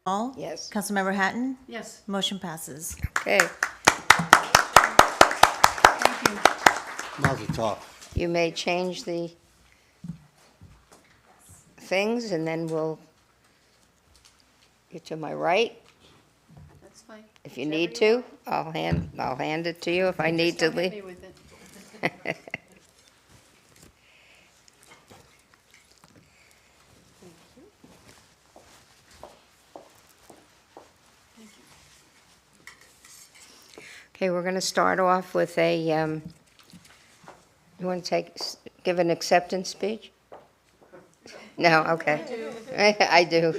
Hall? Yes. Councilmember Hatton? Yes. Motion passes. Okay, Thank you. Mazel tov. you may change the things, and then we'll get to my right. That's fine. If you need to, I'll hand it to you if I need to Just don't hit leave. me with it. Okay, we're going to start off with a, you want to give an acceptance speech? No, okay. I do.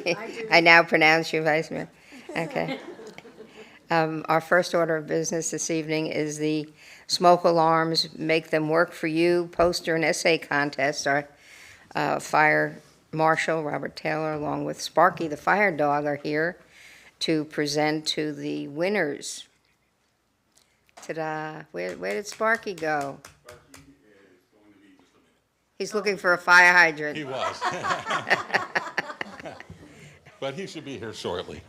I now pronounce you Vice Mayor. Okay. Our first order of business this evening is the smoke alarms, make them work for you poster and essay contest. Our fire marshal, Robert Taylor, along with Sparky, the fire dog, are here to present to the winners. Ta-da. Where did Sparky go? He's looking for a fire hydrant. He was. But he should be here shortly.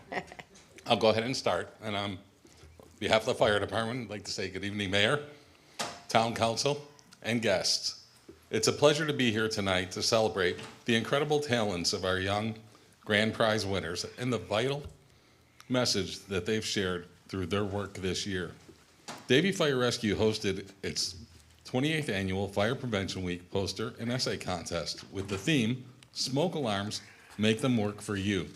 I'll go ahead and start. And on behalf of the fire department, I'd like to say good evening, Mayor, Town Council, and guests. It's a pleasure to be here tonight to celebrate the incredible talents of our young grand prize winners and the vital message that they've shared through their work this year. Davie Fire Rescue hosted its 28th annual Fire Prevention Week poster and essay contest with the theme, Smoke Alarms, Make Them Work for You.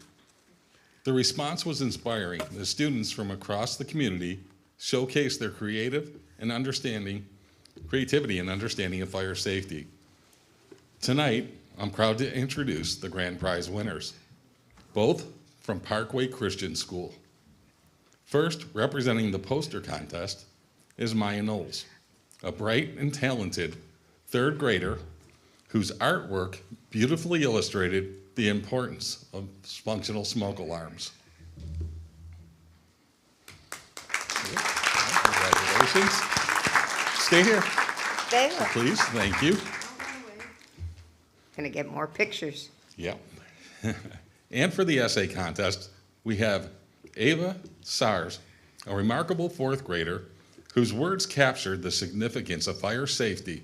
The response was inspiring. The students from across the community showcased their creativity and understanding of fire safety. Tonight, I'm proud to introduce the grand prize winners, both from Parkway Christian School. First, representing the poster contest is Maya Knowles, a bright and talented third grader whose artwork beautifully illustrated the importance of functional smoke alarms. Congratulations. Stay here, There. please. Thank you. Gonna get more pictures. Yep. And for the essay contest, we have Ava Sars, a remarkable fourth grader whose words captured the significance of fire safety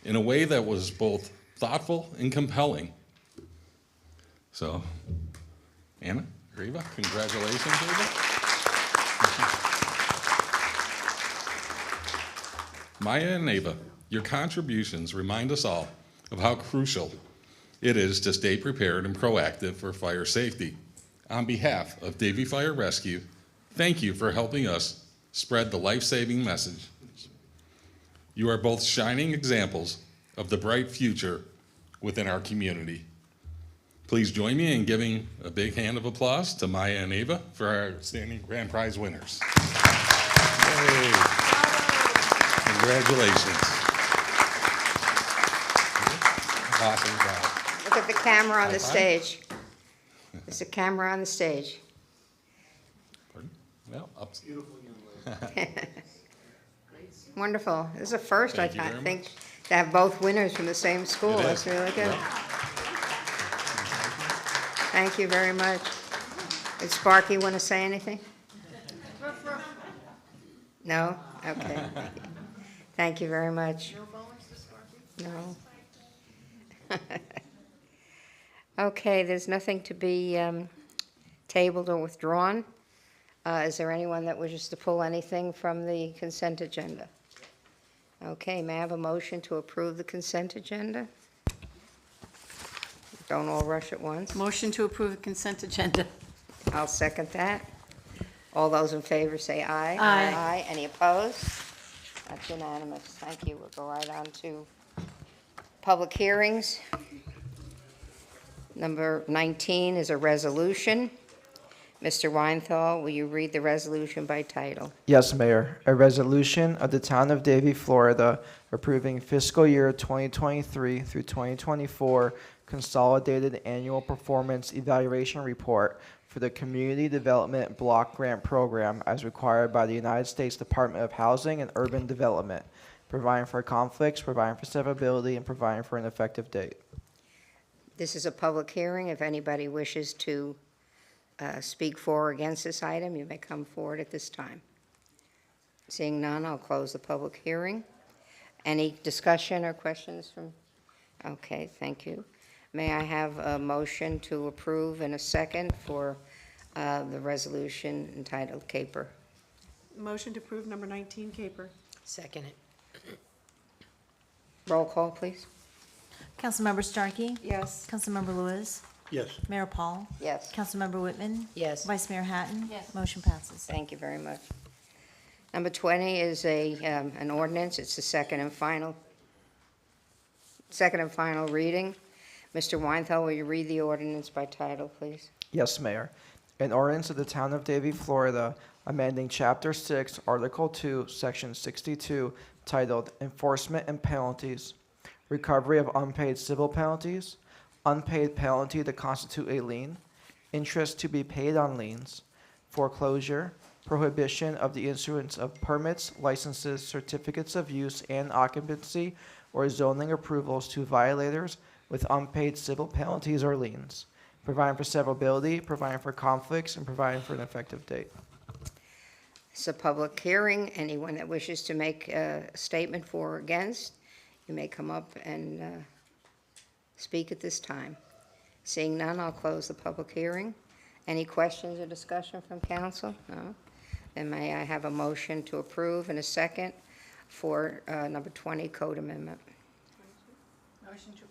in a way that was both thoughtful and compelling. So, Anna, or Eva, congratulations, Eva. Maya and Ava, your contributions remind us all of how crucial it is to stay prepared and proactive for fire safety. On behalf of Davie Fire Rescue, thank you for helping us spread the life-saving message. You are both shining examples of the bright future within our community. Please join me in giving a big hand of applause to Maya and Ava for our outstanding grand prize winners. Yay. Congratulations. Awesome job. Look at the camera on the High five. stage. There's a camera on the stage. Pardon? Well, up. Wonderful. This is a first, I Thank you very think, to have both winners from the same school. It That's is. really good. Yeah. Thank you very much. Did Sparky want to say anything? No? Okay. Thank you very much. No. Okay, there's nothing to be tabled or withdrawn. Is there anyone that wishes to pull anything from the consent agenda? Okay, may I have a motion to approve the consent agenda? Don't all rush at once. Motion to approve the consent agenda. I'll second that. All those in favor say aye. Aye. Aye. Any opposed? That's unanimous. Thank you. We'll go right on to public hearings. Number 19 is a resolution. Mr. Weinthal, will you read the resolution by title? Yes, Mayor. A resolution of the Town of Davie, Florida, approving fiscal year 2023 through 2024 consolidated annual performance evaluation report for the Community Development Block Grant Program as required by the United States Department of Housing and Urban Development, providing for conflicts, providing for severability, and providing for an effective date. This is a public hearing. If anybody wishes to speak for or against this item, you may come forward at this time. Seeing none, I'll close the public hearing. Any discussion or questions from? Okay, thank you. May I have a motion to approve and a second for the resolution entitled Caper? Motion to approve number 19, Caper. Second it. Roll call, please. Councilmember Starkey? Yes. Councilmember Lewis? Yes. Mayor Paul? Yes, Councilmember Whitman? Yes. Vice Mayor Hatton? Yes. Motion passes. thank you very much. Number 20 is an ordinance. It's the second and final reading. Mr. Weinthal, will you read the ordinance by title, please? Yes, Mayor. An ordinance of the Town of Davie, Florida, amending Chapter 6, Article 2, Section 62, titled Enforcement and Penalties, Recovery of Unpaid Civil Penalties, Unpaid Penalty to constitute a lien, Interest to be paid on liens, Foreclosure, Prohibition of the issuance of permits, licenses, certificates of use, and occupancy or zoning approvals to violators with unpaid civil penalties or liens, providing for severability, providing for conflicts, and providing for an effective date. It's a public hearing. Anyone that wishes to make a statement for or against, you may come up and speak at this time. Seeing none, I'll close the public hearing. Any questions or discussion from council? No? Then may I have a motion to approve and a second for number 20, Code Amendment? Motion to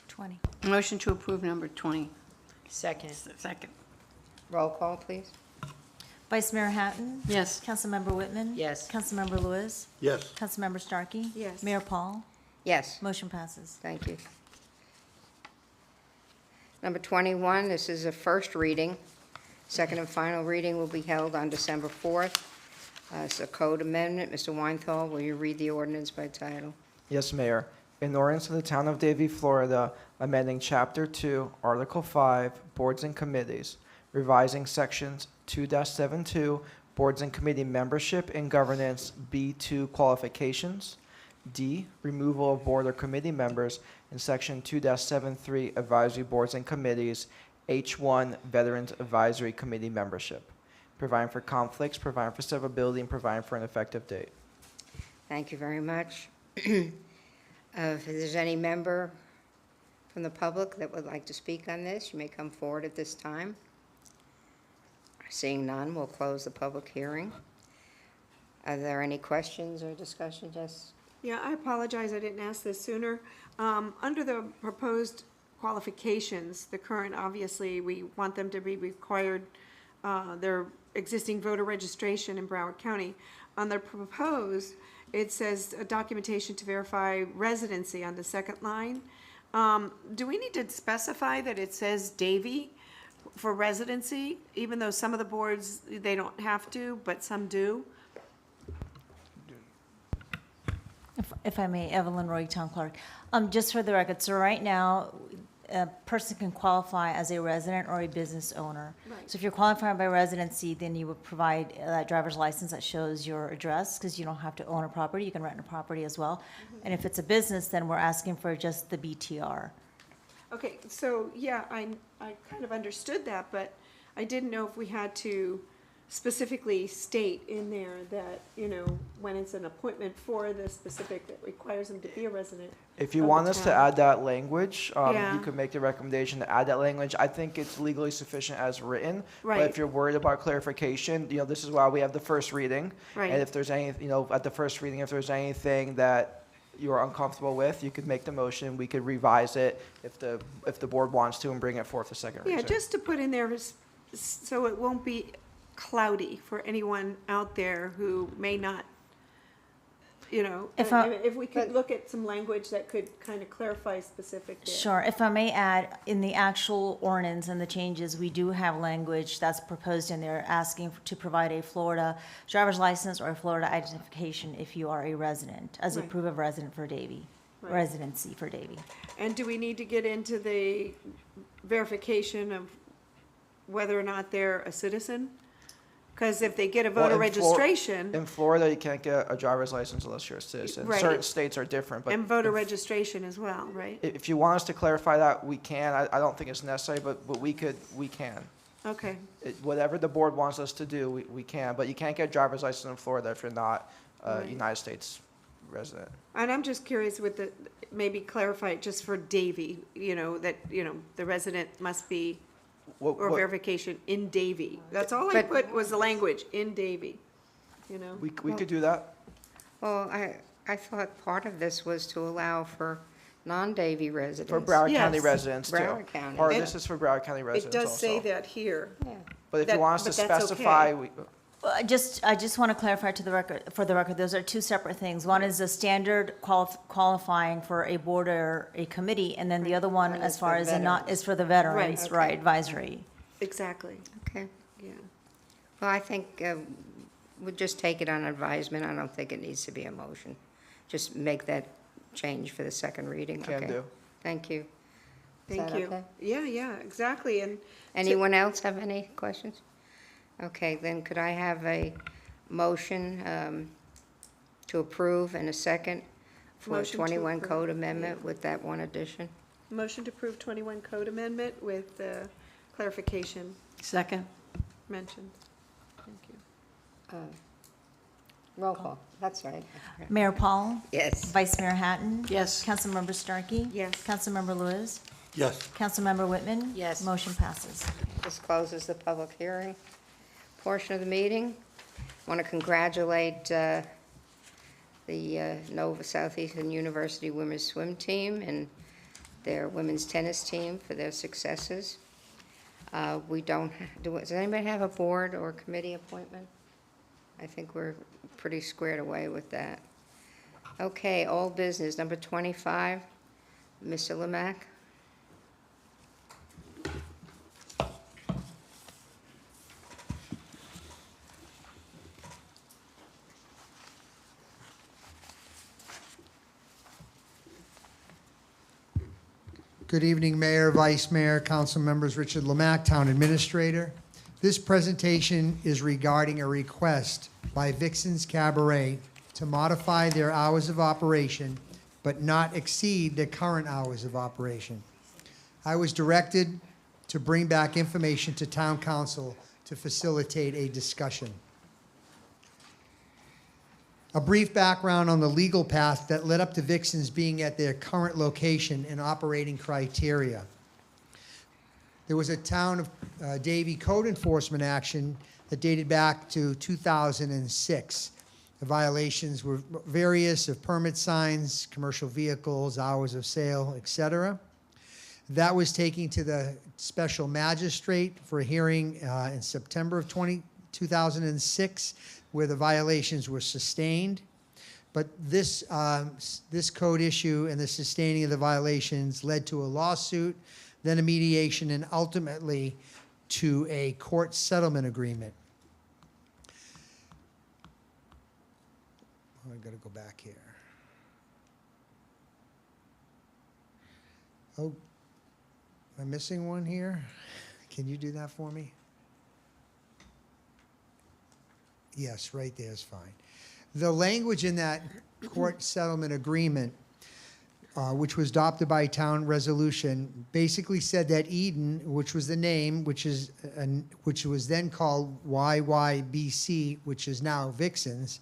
20. Motion to approve number 20. Second. Second. Roll call, please. Vice Mayor Hatton? Yes. Councilmember Whitman? Yes. Councilmember Lewis? Yes. Councilmember Starkey? Yes. Mayor Paul? Yes, Motion passes. thank you. Number 21, this is a first reading. Second and final reading will be held on December 4th. It's a code amendment. Mr. Weinthal, will you read the ordinance by title? Yes, Mayor. An ordinance of the Town of Davie, Florida, amending Chapter 2, Article 5, Boards and Committees, revising Sections 2-72, Boards and Committee Membership and Governance, B2 Qualifications, D, Removal of Board or Committee Members, and Section 2-73, Advisory Boards and Committees, H1, Veterans Advisory Committee Membership, providing for conflicts, providing for severability, and providing for an effective date. Thank you very much. If there's any member from the public that would like to speak on this, you may come forward at this time. Seeing none, we'll close the public hearing. Are there any questions or discussion? Yes? Yeah, I apologize, I didn't ask this sooner. Under the proposed qualifications, the current, obviously, we want them to be required, their existing voter registration in Broward County. On the proposed, it says documentation to verify residency on the second line. Do we need to specify that it says Davie for residency, even though some of the boards, they don't have to, but some do? If I may, Evelyn Roy, Town Clerk. Just for the record, so right now, a person can qualify as a resident or a business owner. Right. So if you're qualifying by residency, then you would provide that driver's license that shows your address, because you don't have to own a property, you can rent a property as well. And if it's a business, then we're asking for just the BTR. Okay, so, yeah, I kind of understood that, but I didn't know if we had to specifically state in there that, you know, when it's an appointment for the specific that requires them to be a resident. If you of the want us to town. add that language, Yeah. you could make the recommendation to add that language. I think it's legally sufficient as written. But Right. if you're worried about clarification, you know, this is why we have the first reading. Right. And if there's any, you know, at the first reading, if there's anything that you're uncomfortable with, you could make the motion, we could revise it if the board wants to and bring it forth a second reading. Yeah, just to put in there, so it won't be cloudy for anyone out there who may not, you know, if we could look at some language that could kind of clarify specific there. Sure. If I may add, in the actual ordinance and the changes, we do have language that's proposed in there asking to provide a Florida driver's license or a Florida identification if you are a resident, as a Right. proof of resident for Davie, Right. residency for Davie. And do we need to get into the verification of whether or not they're a citizen? Because if they get a Well, voter in registration In Florida, you can't get a driver's license unless you're a citizen. Right. Certain states are different, but and voter registration as well, right? if you want us to clarify that, we can. I don't think it's necessary, but we can. Okay, Whatever the board wants us to do, we can, but you can't get a driver's license in Florida if you're not a Right. United States resident. and I'm just curious with the, maybe clarify it just for Davie, that, the resident must be, What- or what- verification in Davie. That's all I But- put was the language, in Davie, We could do that. Well, I thought part of this was to allow for non-Davie residents. For Broward County Yes. residents too. Broward County. Part of And this is for Broward County It residents also. does say that here. Yeah. But if you that- want us to but that's specify, okay. Well, I just want to clarify for the record, those are two separate things. One is the standard qualifying for a board or a committee, and then the other one, One as is far for as is for the veterans, Right, right, okay. advisory. Exactly, Okay. yeah. Well, I think we'll just take it on advisement. I don't think it needs to be a motion. Just make that change for the second reading. Can Okay. do. Thank you. Is Thank that you. okay? Yeah, exactly, and Anyone else have any questions? Okay, then could I have a motion to approve and a second for Motion to 21 approve, code amendment with that one addition? motion to approve 21 code amendment with the clarification Second. mentioned. Thank you. Roll call, that's right. Mayor Paul? Yes. Vice Mayor Hatton? Yes. Councilmember Starkey? Yes. Councilmember Lewis? Yes. Councilmember Whitman? Yes. Motion passes. This closes the public hearing portion of the meeting. Want to congratulate the Nova Southeastern University Women's Swim Team and their women's tennis team for their successes. We don't, does anybody have a board or committee appointment? I think we're pretty squared away with that. Okay, all business, number 25, Mr. Lemack. Good evening, Mayor, Vice Mayor, Council members, Richard Lemack, Town Administrator. This presentation is regarding a request by Vixen's Cabaret to modify their hours of operation, but not exceed their current hours of operation. I was directed to bring back information to Town Council to facilitate a discussion. A brief background on the legal path that led up to Vixen's being at their current location and operating criteria. There was a town of Davie code enforcement action that dated back to 2006. The violations were various of permit signs, commercial vehicles, hours of sale, etc. That was taken to the special magistrate for a hearing in September of 2006, where the violations were sustained. But this code issue and the sustaining of the violations led to a lawsuit, then a mediation, and ultimately to a court settlement agreement. Oh, I gotta go back here. Oh, am I missing one here? Can you do that for me? Yes, right there is fine. The language in that court settlement agreement, which was adopted by town resolution, basically said that Eden, which was the name, which was then called YYBC, which is now Vixen's,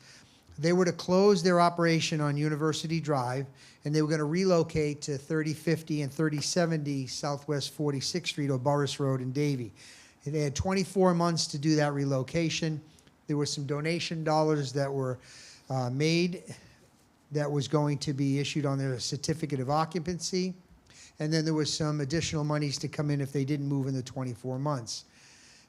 they were to close their operation on University Drive, and they were going to relocate to 3050 and 3070 Southwest 46th Street or Burris Road in Davie. And they had 24 months to do that relocation. There were some donation dollars that were made that was going to be issued on their certificate of occupancy. And then there was some additional monies to come in if they didn't move in the 24 months.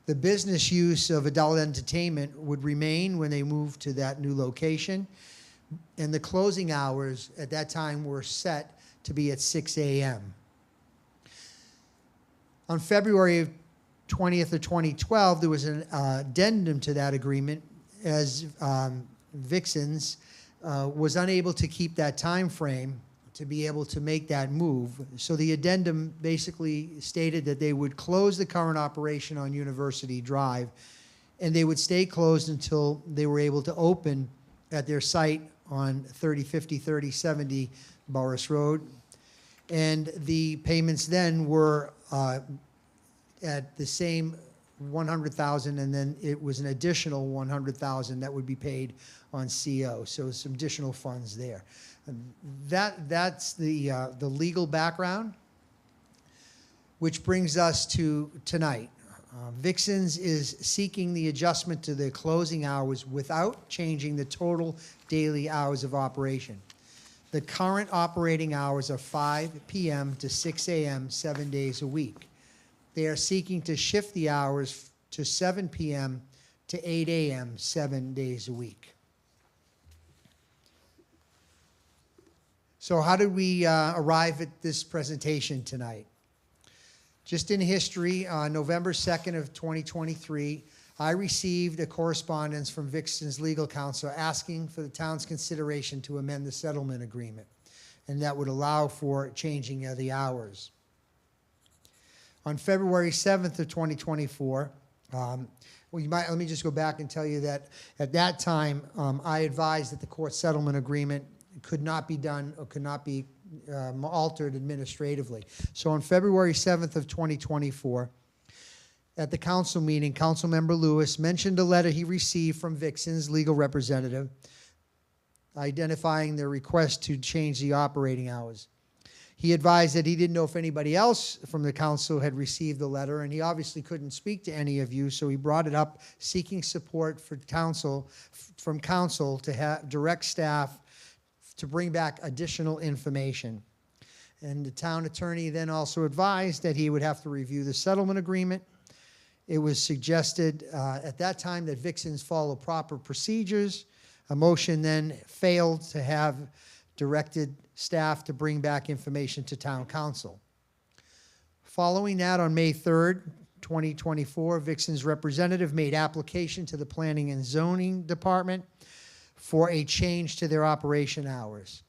The business use of adult entertainment would remain when they moved to that new location. And the closing hours at that time were set to be at 6 a.m. On February 20th of 2012, there was an addendum to that agreement as Vixen's was unable to keep that time frame to be able to make that move. So the addendum basically stated that they would close the current operation on University Drive, and they would stay closed until they were able to open at their site on 3050, 3070 Burris Road. And the payments then were at the same 100,000, and then it was an additional 100,000 that would be paid on CO. So some additional funds there. And that's the legal background, which brings us to tonight. Vixens is seeking the adjustment to their closing hours without changing the total daily hours of operation. The current operating hours are 5 p.m. to 6 a.m. 7 days a week. They are seeking to shift the hours to 7 p.m. to 8 a.m. 7 days a week. So how did we arrive at this presentation tonight? Just in history, on November 2nd of 2023, I received a correspondence from Vixen's legal counsel asking for the town's consideration to amend the settlement agreement, and that would allow for changing of the hours. On February 7th of 2024, let me just go back and tell you that at that time, I advised that the court settlement agreement could not be done or could not be altered administratively. So on February 7th of 2024, at the council meeting, Councilmember Lewis mentioned a letter he received from Vixen's legal representative identifying their request to change the operating hours. He advised that he didn't know if anybody else from the council had received the letter, and he obviously couldn't speak to any of you, so he brought it up seeking support from council to direct staff to bring back additional information. And the town attorney then also advised that he would have to review the settlement agreement. It was suggested at that time that Vixens follow proper procedures. A motion then failed to have directed staff to bring back information to town council. Following that, on May 3rd, 2024, Vixen's representative made application to the Planning and Zoning Department for a change to their operation hours.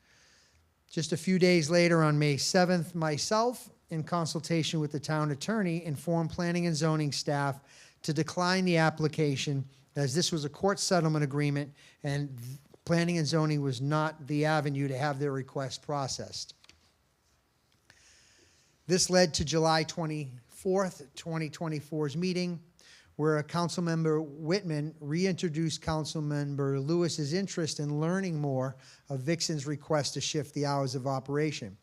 Just a few days later, on May 7th, myself, in consultation with the town attorney, informed Planning and Zoning staff to decline the application as this was a court settlement agreement and Planning and Zoning was not the avenue to have their request processed. This led to July 24th, 2024's meeting, where Councilmember Whitman reintroduced Councilmember Lewis's interest in learning more of Vixen's request to shift the hours of operation.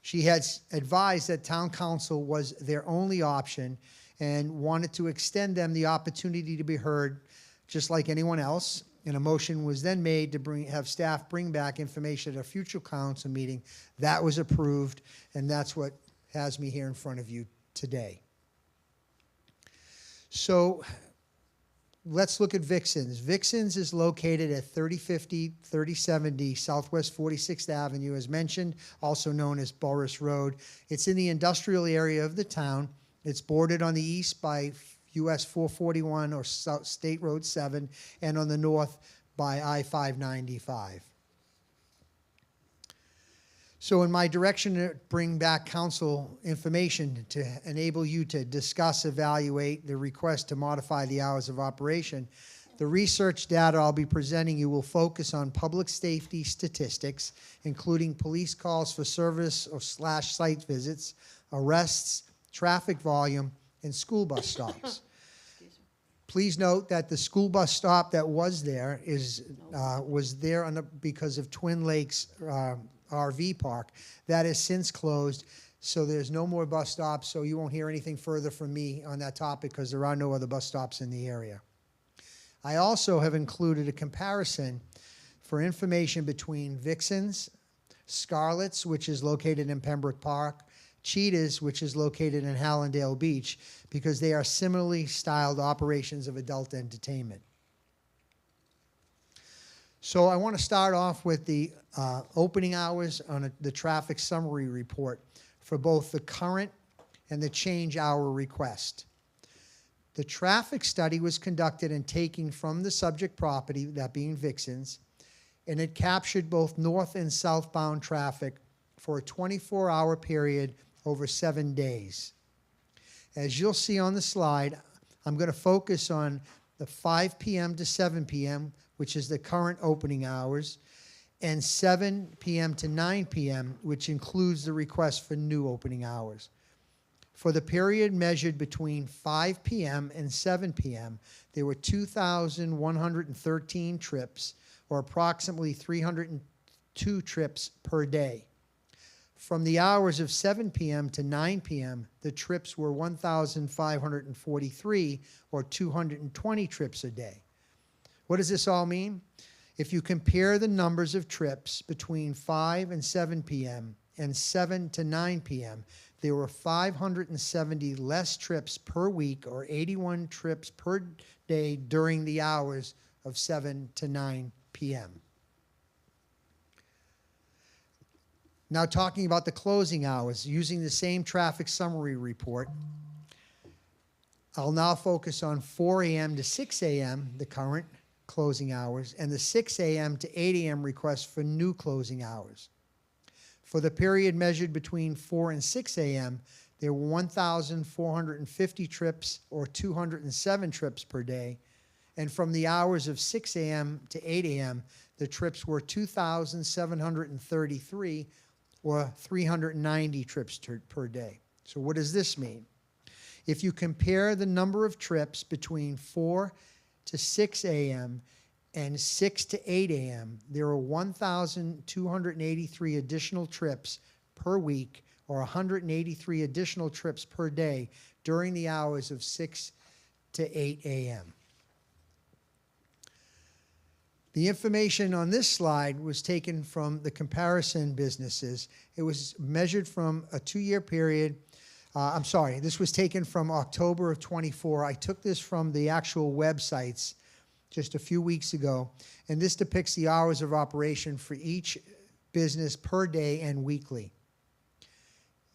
She had advised that town council was their only option and wanted to extend them the opportunity to be heard just like anyone else. And a motion was then made to have staff bring back information at a future council meeting. That was approved, and that's what has me here in front of you today. So let's look at Vixen's. Vixen's is located at 3050, 3070 Southwest 46th Avenue, as mentioned, also known as Boris Road. It's in the industrial area of the town. It's bordered on the east by US 441 or State Road 7, and on the north by I-595. So in my direction to bring back council information to enable you to discuss, evaluate the request to modify the hours of operation, the research data I'll be presenting you will focus on public safety statistics, including police calls for service or / site visits, arrests, traffic volume, and school bus stops. Please note that the school bus stop that was there was there because of Twin Lakes RV park. That has since closed, so there's no more bus stops, so you won't hear anything further from me on that topic because there are no other bus stops in the area. I also have included a comparison for information between Vixen's, Scarlett's, which is located in Pembroke Park, Cheetah's, which is located in Hallandale Beach, because they are similarly styled operations of adult entertainment. So I want to start off with the opening hours on the traffic summary report for both the current and the change hour request. The traffic study was conducted and taken from the subject property, that being Vixen's, and it captured both north and southbound traffic for a 24-hour period over 7 days. As you'll see on the slide, I'm going to focus on the 5 p.m. to 7 p.m., which is the current opening hours, and 7 p.m. to 9 p.m., which includes the request for new opening hours. For the period measured between 5 p.m. and 7 p.m., there were 2,113 trips, or approximately 302 trips per day. From the hours of 7 p.m. to 9 p.m., the trips were 1,543, or 220 trips a day. What does this all mean? If you compare the numbers of trips between 5 and 7 p.m. and 7 to 9 p.m., there were 570 less trips per week, or 81 trips per day during the hours of 7 to 9 p.m. Now, talking about the closing hours, using the same traffic summary report, I'll now focus on 4 a.m. to 6 a.m., the current closing hours, and the 6 a.m. to 8 a.m. request for new closing hours. For the period measured between 4 and 6 a.m., there were 1,450 trips, or 207 trips per day. And from the hours of 6 a.m. to 8 a.m., the trips were 2,733, or 390 trips per day. So what does this mean? If you compare the number of trips between 4 to 6 a.m. and 6 to 8 a.m., there are 1,283 additional trips per week, or 183 additional trips per day during the hours of 6 to 8 a.m. The information on this slide was taken from the comparison businesses. It was measured from a 2-year period. This was taken from October of 24. I took this from the actual websites just a few weeks ago, and this depicts the hours of operation for each business per day and weekly.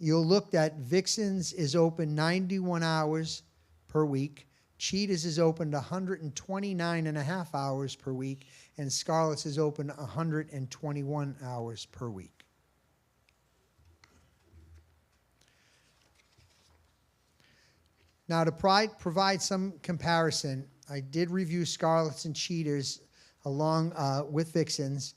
You'll look that Vixen's is open 91 hours per week, Cheetah's is open 129 and a half hours per week, and Scarlett's is open 121 hours per week. Now, to provide some comparison, I did review Scarlett's and Cheetah's along with Vixen's,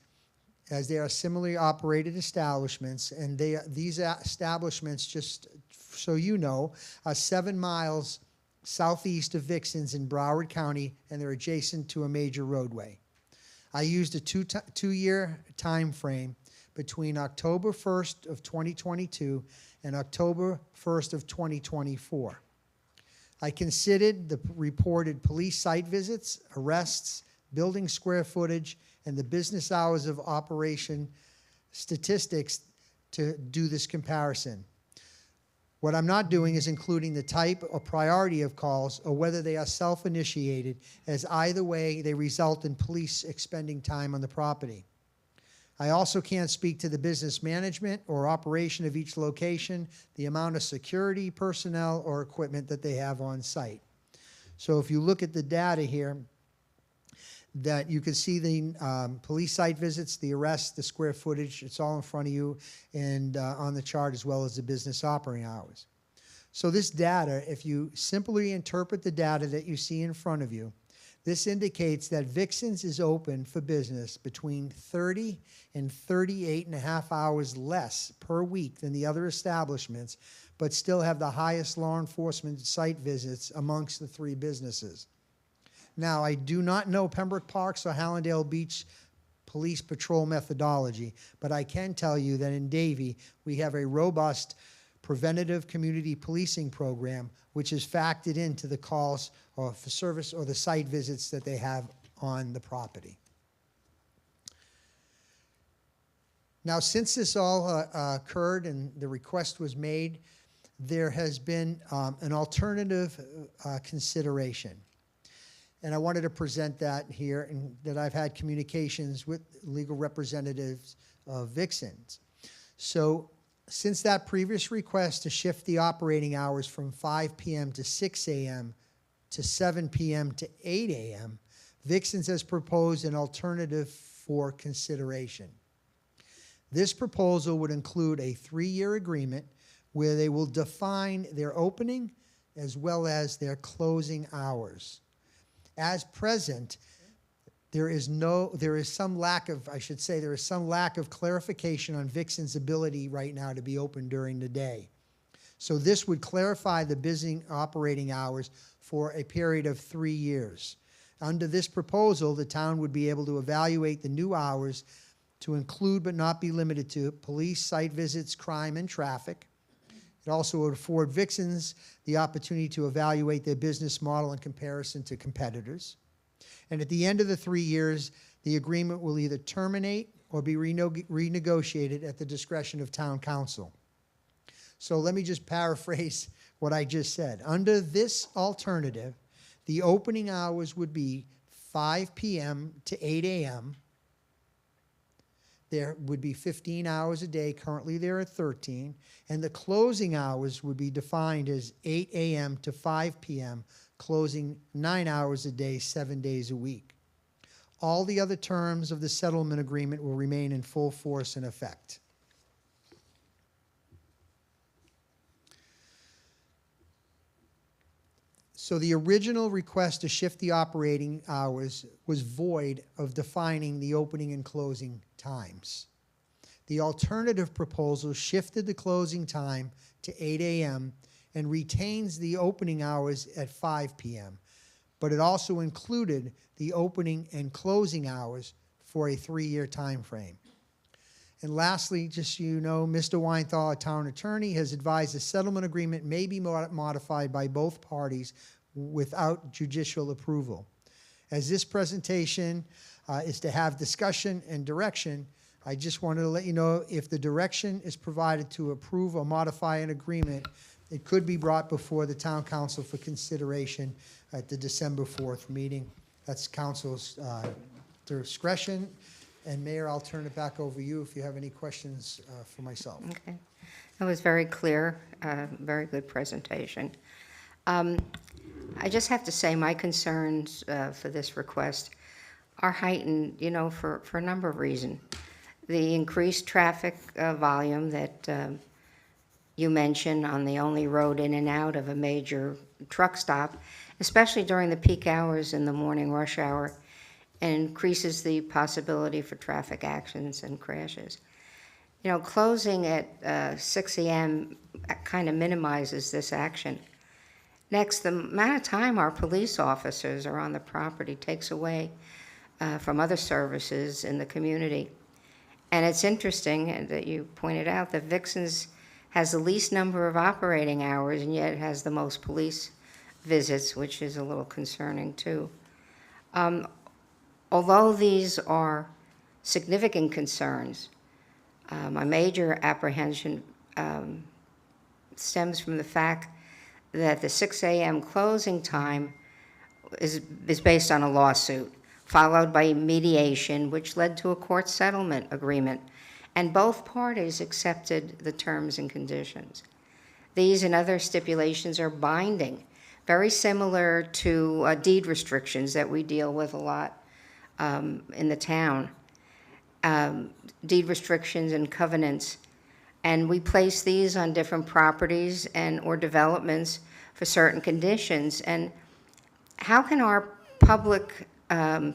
as they are similarly operated establishments, and these establishments, just so you know, are 7 miles southeast of Vixen's in Broward County, and they're adjacent to a major roadway. I used a two-year time frame between October 1st of 2022 and October 1st of 2024. I considered the reported police site visits, arrests, building square footage, and the business hours of operation statistics to do this comparison. What I'm not doing is including the type or priority of calls or whether they are self-initiated, as either way they result in police expending time on the property. I also can't speak to the business management or operation of each location, the amount of security personnel or equipment that they have on site. So if you look at the data here, that you can see the police site visits, the arrests, the square footage, it's all in front of you and on the chart, as well as the business operating hours. So this data, if you simply interpret the data that you see in front of you, this indicates that Vixen's is open for business between 30 and 38 and a half hours less per week than the other establishments, but still have the highest law enforcement site visits amongst the 3 businesses. Now, I do not know Pembroke Park's or Hallandale Beach police patrol methodology, but I can tell you that in Davie, we have a robust preventative community policing program, which is factored into the calls or for service or the site visits that they have on the property. Now, since this all occurred and the request was made, there has been an alternative consideration. And I wanted to present that here, and that I've had communications with legal representatives of Vixen's. So since that previous request to shift the operating hours from 5 p.m. to 6 a.m. to 7 p.m. to 8 a.m., Vixen's has proposed an alternative for consideration. This proposal would include a 3-year agreement where they will define their opening as well as their closing hours. As present, there is some lack of clarification on Vixen's ability right now to be open during the day. So this would clarify the business operating hours for a period of 3 years. Under this proposal, the town would be able to evaluate the new hours to include but not be limited to police, site visits, crime, and traffic. It also would afford vixens the opportunity to evaluate their business model in comparison to competitors. And at the end of the 3 years, the agreement will either terminate or be renegotiated at the discretion of town council. So let me just paraphrase what I just said. Under this alternative, the opening hours would be 5 p.m. to 8 a.m. There would be 15 hours a day. Currently, there are 13. And the closing hours would be defined as 8 a.m. to 5 p.m., closing 9 hours a day, 7 days a week. All the other terms of the settlement agreement will remain in full force and effect. So the original request to shift the operating hours was void of defining the opening and closing times. The alternative proposal shifted the closing time to 8 a.m. and retains the opening hours at 5 p.m., but it also included the opening and closing hours for a 3-year time frame. And lastly, just so you know, Mr. Weinthal, our town attorney, has advised the settlement agreement may be modified by both parties without judicial approval. As this presentation is to have discussion and direction, I just wanted to let you know if the direction is provided to approve or modify an agreement, it could be brought before the town council for consideration at the December 4th meeting. That's council's discretion. And Mayor, I'll turn it back over to you if you have any questions for myself. Okay. That was very clear, very good presentation. I just have to say my concerns for this request are heightened, you know, for a number of reasons. The increased traffic volume that you mentioned on the only road in and out of a major truck stop, especially during the peak hours in the morning rush hour, increases the possibility for traffic accidents and crashes. You know, closing at 6 a.m. kind of minimizes this action. Next, the amount of time our police officers are on the property takes away from other services in the community. And it's interesting that you pointed out that Vixens has the least number of operating hours and yet has the most police visits, which is a little concerning too. Although these are significant concerns, my major apprehension stems from the fact that the 6 a.m. closing time is based on a lawsuit, followed by mediation, which led to a court settlement agreement, and both parties accepted the terms and conditions. These and other stipulations are binding, very similar to deed restrictions that we deal with a lot in the town, deed restrictions and covenants. And we place these on different properties and or developments for certain conditions. And how can our public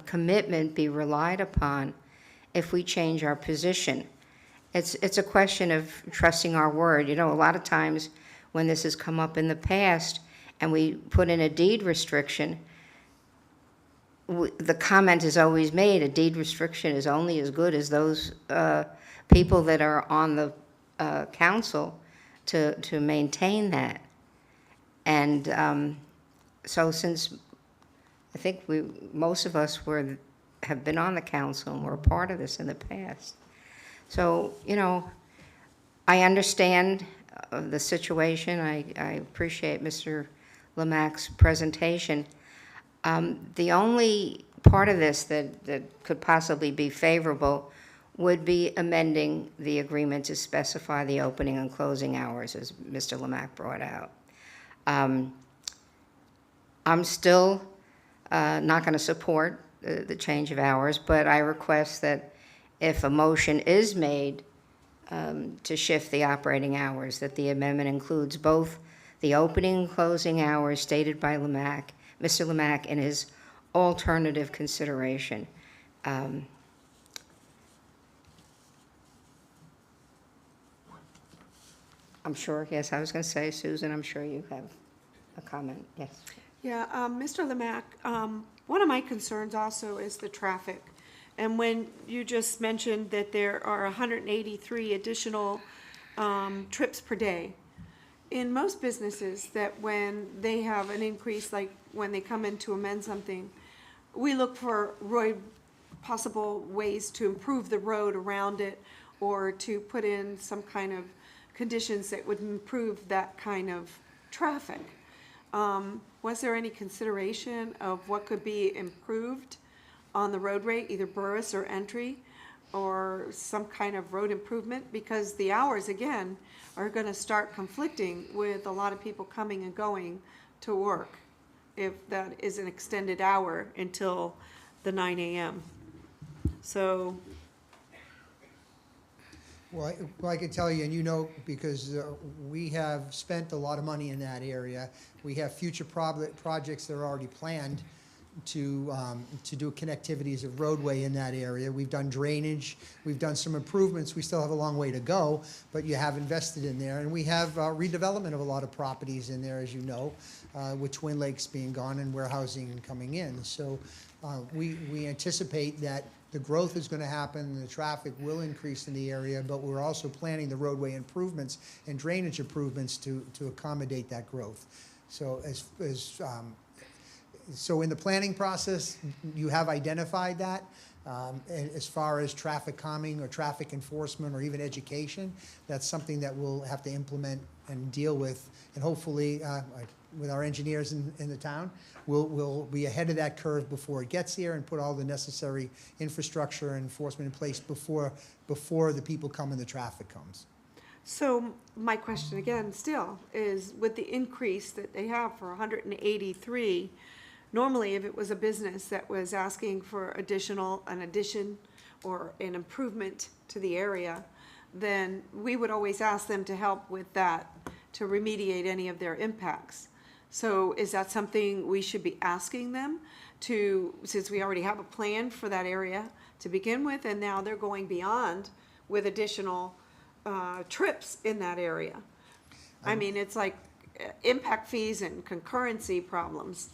commitment be relied upon if we change our position? It's a question of trusting our word. You know, a lot of times when this has come up in the past and we put in a deed restriction, the comment is always made, a deed restriction is only as good as those people that are on the council to maintain that. And so since I think most of us have been on the council and were a part of this in the past. So, you know, I understand the situation. I appreciate Mr. Lemac's presentation. The only part of this that could possibly be favorable would be amending the agreement to specify the opening and closing hours, as Mr. Lemac brought out. I'm still not going to support the change of hours, but I request that if a motion is made to shift the operating hours, that the amendment includes both the opening and closing hours stated by Mr. Lemac in his alternative consideration. I'm sure, yes, I was going to say, Susan, I'm sure you have a comment, yes. Yeah, Mr. Lemack, one of my concerns also is the traffic. And when you just mentioned that there are 183 additional trips per day, in most businesses, that when they have an increase, like when they come in to amend something, we look for possible ways to improve the road around it, or to put in some kind of conditions that would improve that kind of traffic. Was there any consideration of what could be improved on the roadway, either Burris or Entry, or some kind of road improvement? Because the hours, again, are gonna start conflicting with a lot of people coming and going to work, if that is an extended hour until the 9 AM. So, Well, I can tell you, and you know, because we have spent a lot of money in that area. We have future projects that are already planned to do connectivities of roadway in that area. We've done drainage, we've done some improvements. We still have a long way to go, but you have invested in there. And we have redevelopment of a lot of properties in there, as you know, with Twin Lakes being gone and warehousing coming in. So we anticipate that the growth is going to happen, and the traffic will increase in the area, but we're also planning the roadway improvements and drainage improvements to accommodate that growth. So so in the planning process, you have identified that. And as far as traffic calming or traffic enforcement or even education, that's something that we'll have to implement and deal with. And hopefully, with our engineers in the town, we'll be ahead of that curve before it gets here and put all the necessary infrastructure and enforcement in place before the people come and the traffic comes. so my question again still is, with the increase that they have for 183, normally if it was a business that was asking for an addition or an improvement to the area, then we would always ask them to help with that, to remediate any of their impacts. So is that something we should be asking them to, since we already have a plan for that area to begin with, and now they're going beyond with additional trips in that area? I mean, it's like impact fees and concurrency problems.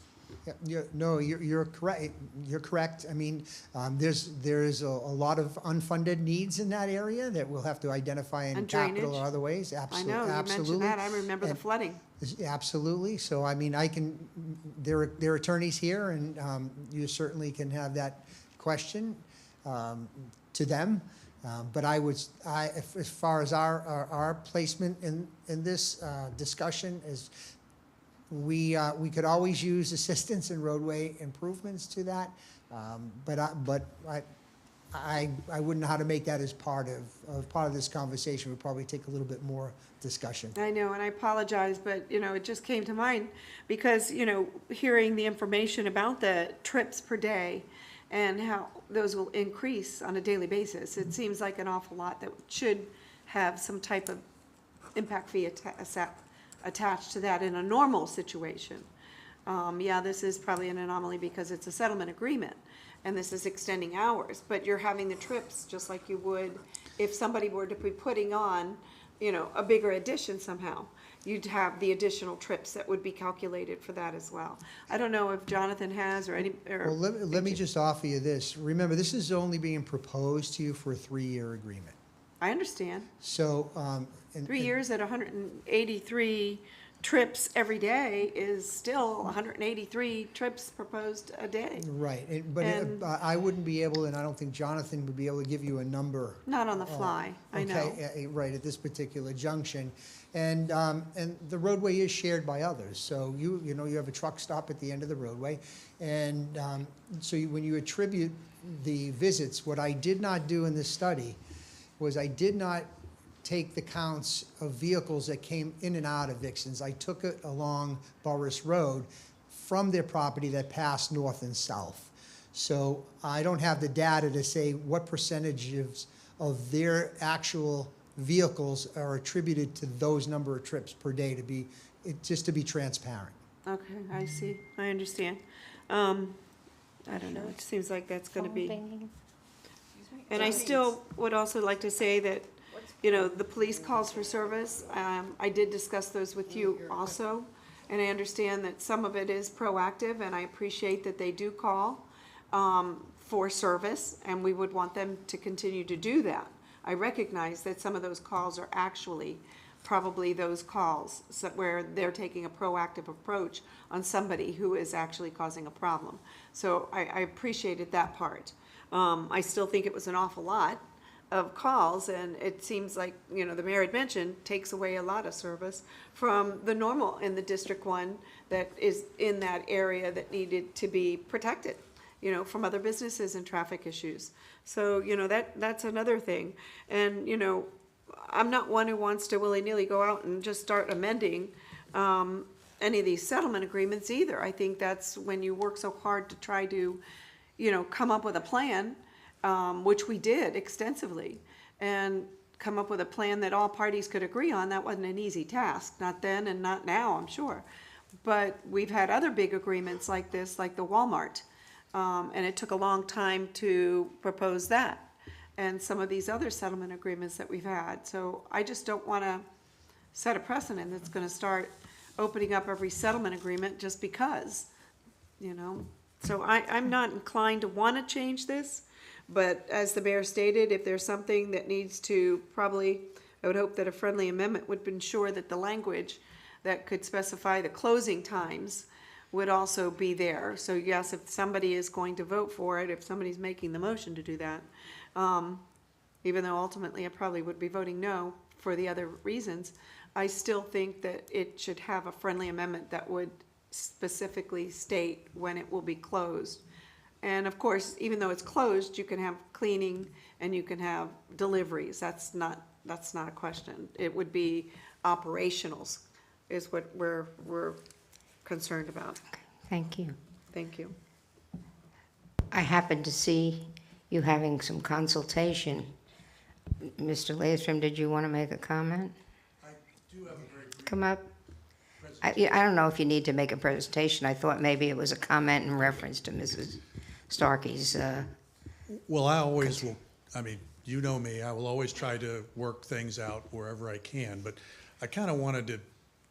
Yeah, you're correct. You're correct. I mean, there's a lot of unfunded needs in that area that we'll have to identify in And capital drainage. or other ways. I Absolutely, know, you mentioned that, I remember the And- flooding. Absolutely. So, I mean, there are attorneys here, and you certainly can have that question to them. But as far as our placement in this discussion is, we could always use assistance in roadway improvements to that. But I wouldn't know how to make that as part of this conversation. Would probably take a little bit more discussion. I know, and I apologize, but, it just came to mind because, hearing the information about the trips per day and how those will increase on a daily basis, it seems like an awful lot that should have some type of impact fee attached to that in a normal situation. Yeah, this is probably an anomaly because it's a settlement agreement, and this is extending hours, but you're having the trips just like you would if somebody were to be putting on, a bigger addition somehow. You'd have the additional trips that would be calculated for that as well. I don't know if Jonathan has or any, or. Well, let me just offer you this. Remember, this is only being proposed to you for a 3-year agreement. I understand. So, 3 years at 183 trips every day is still 183 trips proposed a day. Right, And- I wouldn't be able, and I don't think Jonathan would be able to give you a number. Not on the fly, I know. Okay, right, at this particular junction. And the roadway is shared by others, so you have a truck stop at the end of the roadway. And when you attribute the visits, what I did not do in this study was I did not take the counts of vehicles that came in and out of Vixens. I took it along Burris Road from their property that passed north and south. So I don't have the data to say what percentages of their actual vehicles are attributed to those number of trips per day, just to be transparent. Okay, I see, I understand. I don't know, it seems like that's gonna be. And I still would also like to say that you know, the police calls for service, I did discuss those with you also. And I understand that some of it is proactive, and I appreciate that they do call, for service, and we would want them to continue to do that. I recognize that some of those calls are actually probably those calls where they're taking a proactive approach on somebody who is actually causing a problem. So I appreciated that part. I still think it was an awful lot of calls, and it seems like, you know, the mayor had mentioned, takes away a lot of service from the normal in the District 1 that is in that area that needed to be protected, you know, from other businesses and traffic issues. So, you know, that's another thing. And, you know, I'm not one who wants to willy-nilly go out and just start amending any of these settlement agreements either. I think that's when you work so hard to try to, you know, come up with a plan, which we did extensively, and come up with a plan that all parties could agree on. That wasn't an easy task, not then and not now, I'm sure. But we've had other big agreements like this, like the Walmart, and it took a long time to propose that, and some of these other settlement agreements that we've had. So I just don't want to set a precedent that's going to start opening up every settlement agreement just because, you know. So I'm not inclined to want to change this, but as the mayor stated, if there's something that needs to probably, I would hope that a friendly amendment would ensure that the language that could specify the closing times would also be there. So yes, if somebody is going to vote for it, if somebody's making the motion to do that, even though ultimately I probably would be voting no for the other reasons, I still think that it should have a friendly amendment that would specifically state when it will be closed. And of course, even though it's closed, you can have cleaning and you can have deliveries. That's not a question. It would be operationals is what we're concerned about. Thank you. Thank you. I happened to see you having some consultation. Mr. Latham, did you want to make a comment? I do have a very brief Come up. presentation. I don't know if you need to make a presentation. I thought maybe it was a comment in reference to Mrs. Starkey's. Well, I always will, I mean, you know me, I will always try to work things out wherever I can, but I kind of wanted to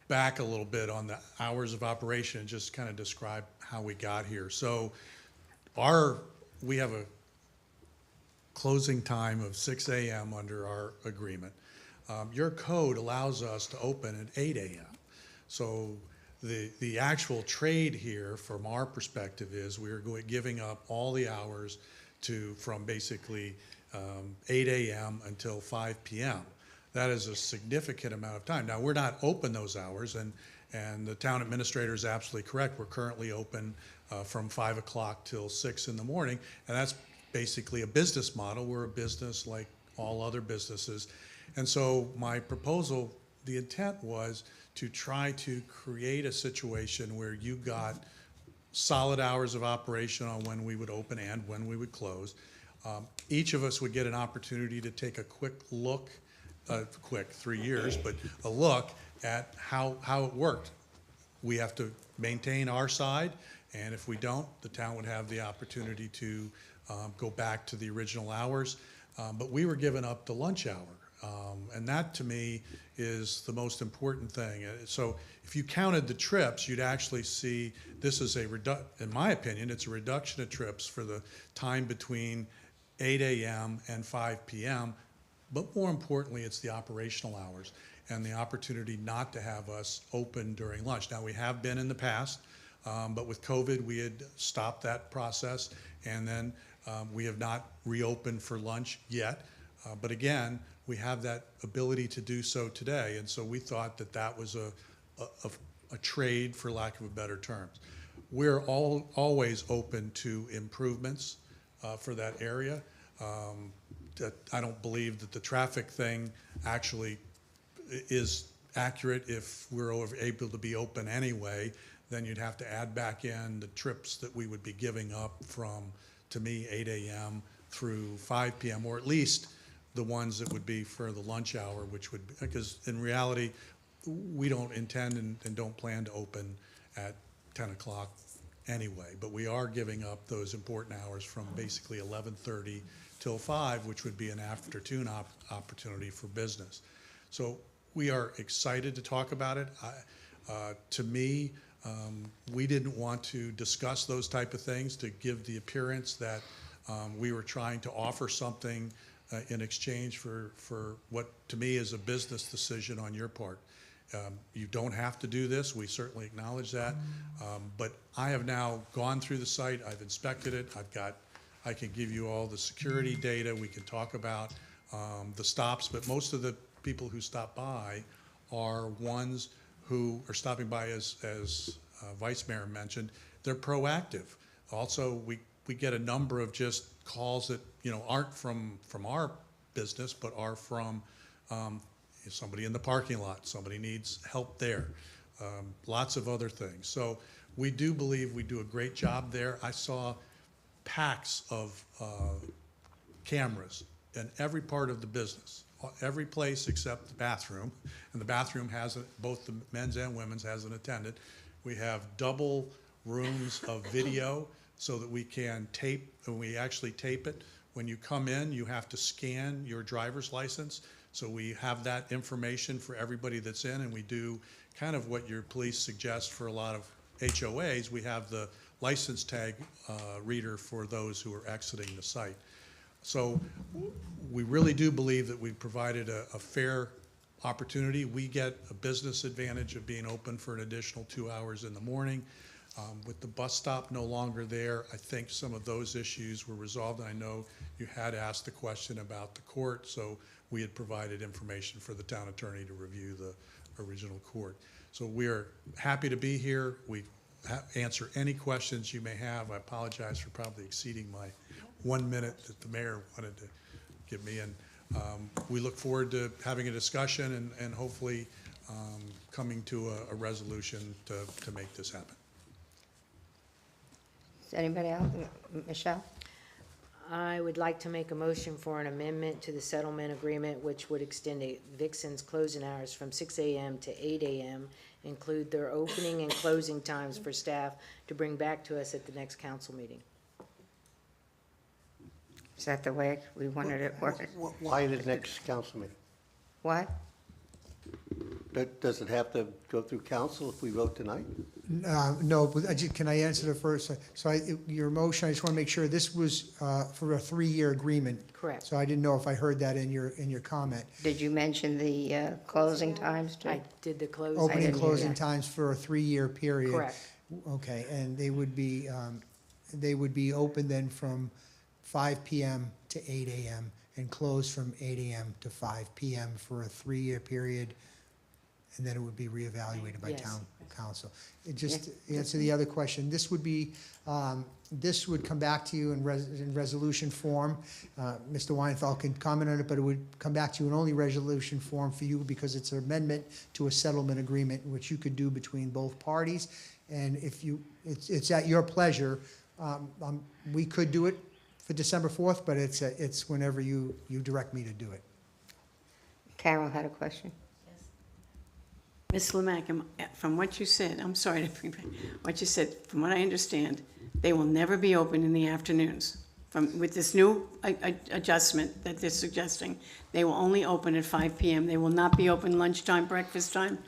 back a little bit on the hours of operation and just kind of describe how we got here. So we have a closing time of 6 a.m. under our agreement. Your code allows us to open at 8 a.m. So the actual trade here, from our perspective, is we're giving up all the hours from basically 8 a.m. until 5 p.m. That is a significant amount of time. Now, we're not open those hours, and the town administrator is absolutely correct. We're currently open from 5 o'clock till 6 in the morning, and that's basically a business model. We're a business like all other businesses. And so my proposal, the intent was to try to create a situation where you got solid hours of operation on when we would open and when we would close. Each of us would get an opportunity to take a quick look, 3 years, but a look at how it worked. We have to maintain our side, and if we don't, the town would have the opportunity to go back to the original hours. But we were giving up the lunch hour, and that to me is the most important thing. So if you counted the trips, you'd actually see this is in my opinion, it's a reduction of trips for the time between 8 a.m. and 5 p.m., but more importantly, it's the operational hours and the opportunity not to have us open during lunch. Now, we have been in the past, but with COVID, we had stopped that process, and then we have not reopened for lunch yet. But again, we have that ability to do so today, and so we thought that that was a trade, for lack of a better terms. We're always open to improvements for that area. I don't believe that the traffic thing actually is accurate. If we're able to be open anyway, then you'd have to add back in the trips that we would be giving up from, to me, 8 a.m. through 5 p.m., or at least the ones that would be for the lunch hour, which would be, because in reality, we don't intend and don't plan to open at 10 o'clock anyway. But we are giving up those important hours from basically 11:30 till 5, which would be an afternoon opportunity for business. So we are excited to talk about it. To me, we didn't want to discuss those type of things to give the appearance that we were trying to offer something in exchange for what to me is a business decision on your part. You don't have to do this. We certainly acknowledge that. But I have now gone through the site. I've inspected it. I can give you all the security data. We can talk about the stops, but most of the people who stop by are ones who are stopping by, as Vice Mayor mentioned, they're proactive. Also, we get a number of just calls that, aren't from our business, but are from somebody in the parking lot, somebody needs help there, lots of other things. So we do believe we do a great job there. I saw packs of cameras in every part of the business, every place except the bathroom, and the bathroom has, both the men's and women's has an attendant. We have double rooms of video so that we can tape, and we actually tape it. When you come in, you have to scan your driver's license. So we have that information for everybody that's in, and we do kind of what your police suggest for a lot of HOAs. We have the license tag reader for those who are exiting the site. So we really do believe that we provided a fair opportunity. We get a business advantage of being open for an additional 2 hours in the morning. With the bus stop no longer there, I think some of those issues were resolved. And I know you had asked the question about the court, so we had provided information for the town attorney to review the original court. So we're happy to be here. We answer any questions you may have. I apologize for probably exceeding my 1 minute that the mayor wanted to give me. And we look forward to having a discussion and hopefully coming to a resolution to make this happen. Does anybody else? Michelle? I would like to make a motion for an amendment to the settlement agreement, which would extend Vixen's closing hours from 6 a.m. to 8 a.m., include their opening and closing times for staff to bring back to us at the next council meeting. Is that the way we wanted it worded? Why the next council meeting? What? Does it have to go through council if we vote tonight? No, but can I answer the first? So your motion, I just want to make sure, this was for a 3-year agreement. Correct. So I didn't know if I heard that in your comment. Did you mention the closing times too? I did the close. Opening and didn't hear closing that. times for a 3-year period. Correct. Okay, and they would be open then from 5 p.m. to 8 a.m. and closed from 8 a.m. to 5 p.m. for a 3-year period, and then it would be reevaluated by Yes. town council. It just answer the other question. This would be, this would come back to you in resolution form. Mr. Weinthal can comment on it, but it would come back to you in only resolution form for you because it's an amendment to a settlement agreement, which you could do between both parties. And if you, it's at your pleasure. We could do it for December 4th, but it's whenever you direct me to do it. Carol had a question. Ms. Lemack, from what you said, I'm sorry to bring back, what you said, from what I understand, they will never be open in the afternoons. With this new adjustment that they're suggesting, they will only open at 5 p.m. They will not be open lunchtime, breakfast time,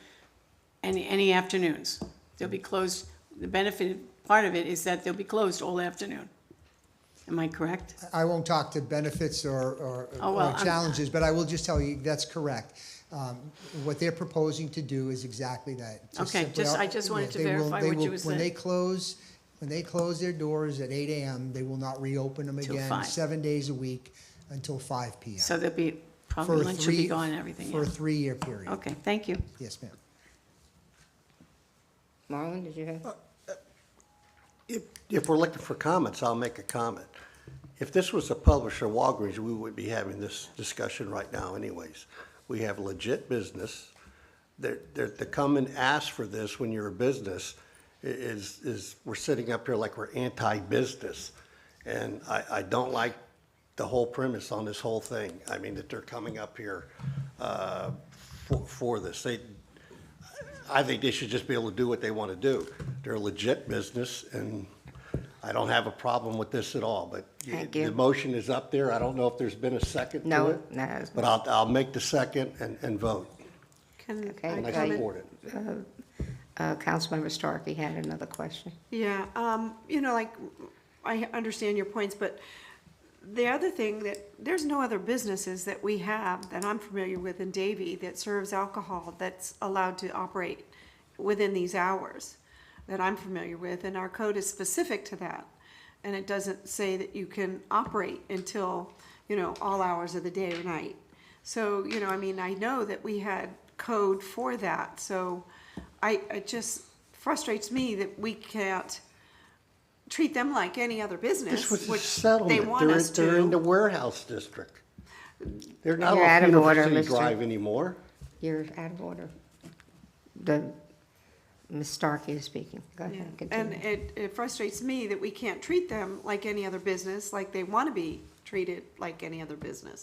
any afternoons. They'll be closed. The benefit, part of it is that they'll be closed all afternoon. Am I correct? I won't talk to benefits or Oh, well, I'm- challenges, but I will just tell you that's correct. What they're proposing to do is exactly that. Okay, simply I just wanted to they will- verify they what will- you were saying. When they close their doors at 8 a.m., they will not reopen them Till again 5. 7 days a week until 5 p.m. So there'll be, For probably a lunch will be 3 gone and everything, For a yeah. 3-year period. Okay, thank you. Yes, ma'am. Marlon, did you have? If we're looking for comments, I'll make a comment. If this was a publisher, Walgreens, we would be having this discussion right now anyways. We have legit business. To come and ask for this when you're a business is we're sitting up here like we're anti-business. And I don't like the whole premise on this whole thing. I mean, that they're coming up here for this. I think they should just be able to do what they want to do. They're a legit business, and I don't have a problem with this at all, but Thank you. the motion is up there. I don't know if there's been a second to No, it. no. But I'll make the second and vote. Can Okay, I And I okay. comment? support it. Councilmember Starkey had another question. Yeah, like, I understand your points, but the other thing that, there's no other businesses that we have that I'm familiar with in Davie that serves alcohol that's allowed to operate within these hours that I'm familiar with, and our code is specific to that. And it doesn't say that you can operate until, all hours of the day or night. So, I know that we had code for that, so it just frustrates me that we can't treat them like any other business, This was a which settlement. they want us They're in the to. warehouse district. They're not You're out off of order, University Mr. Drive anymore. You're out of order. Ms. Starkey is speaking. Go Yeah, ahead, and continue. it frustrates me that we can't treat them like any other business, like they want to be treated like any other business.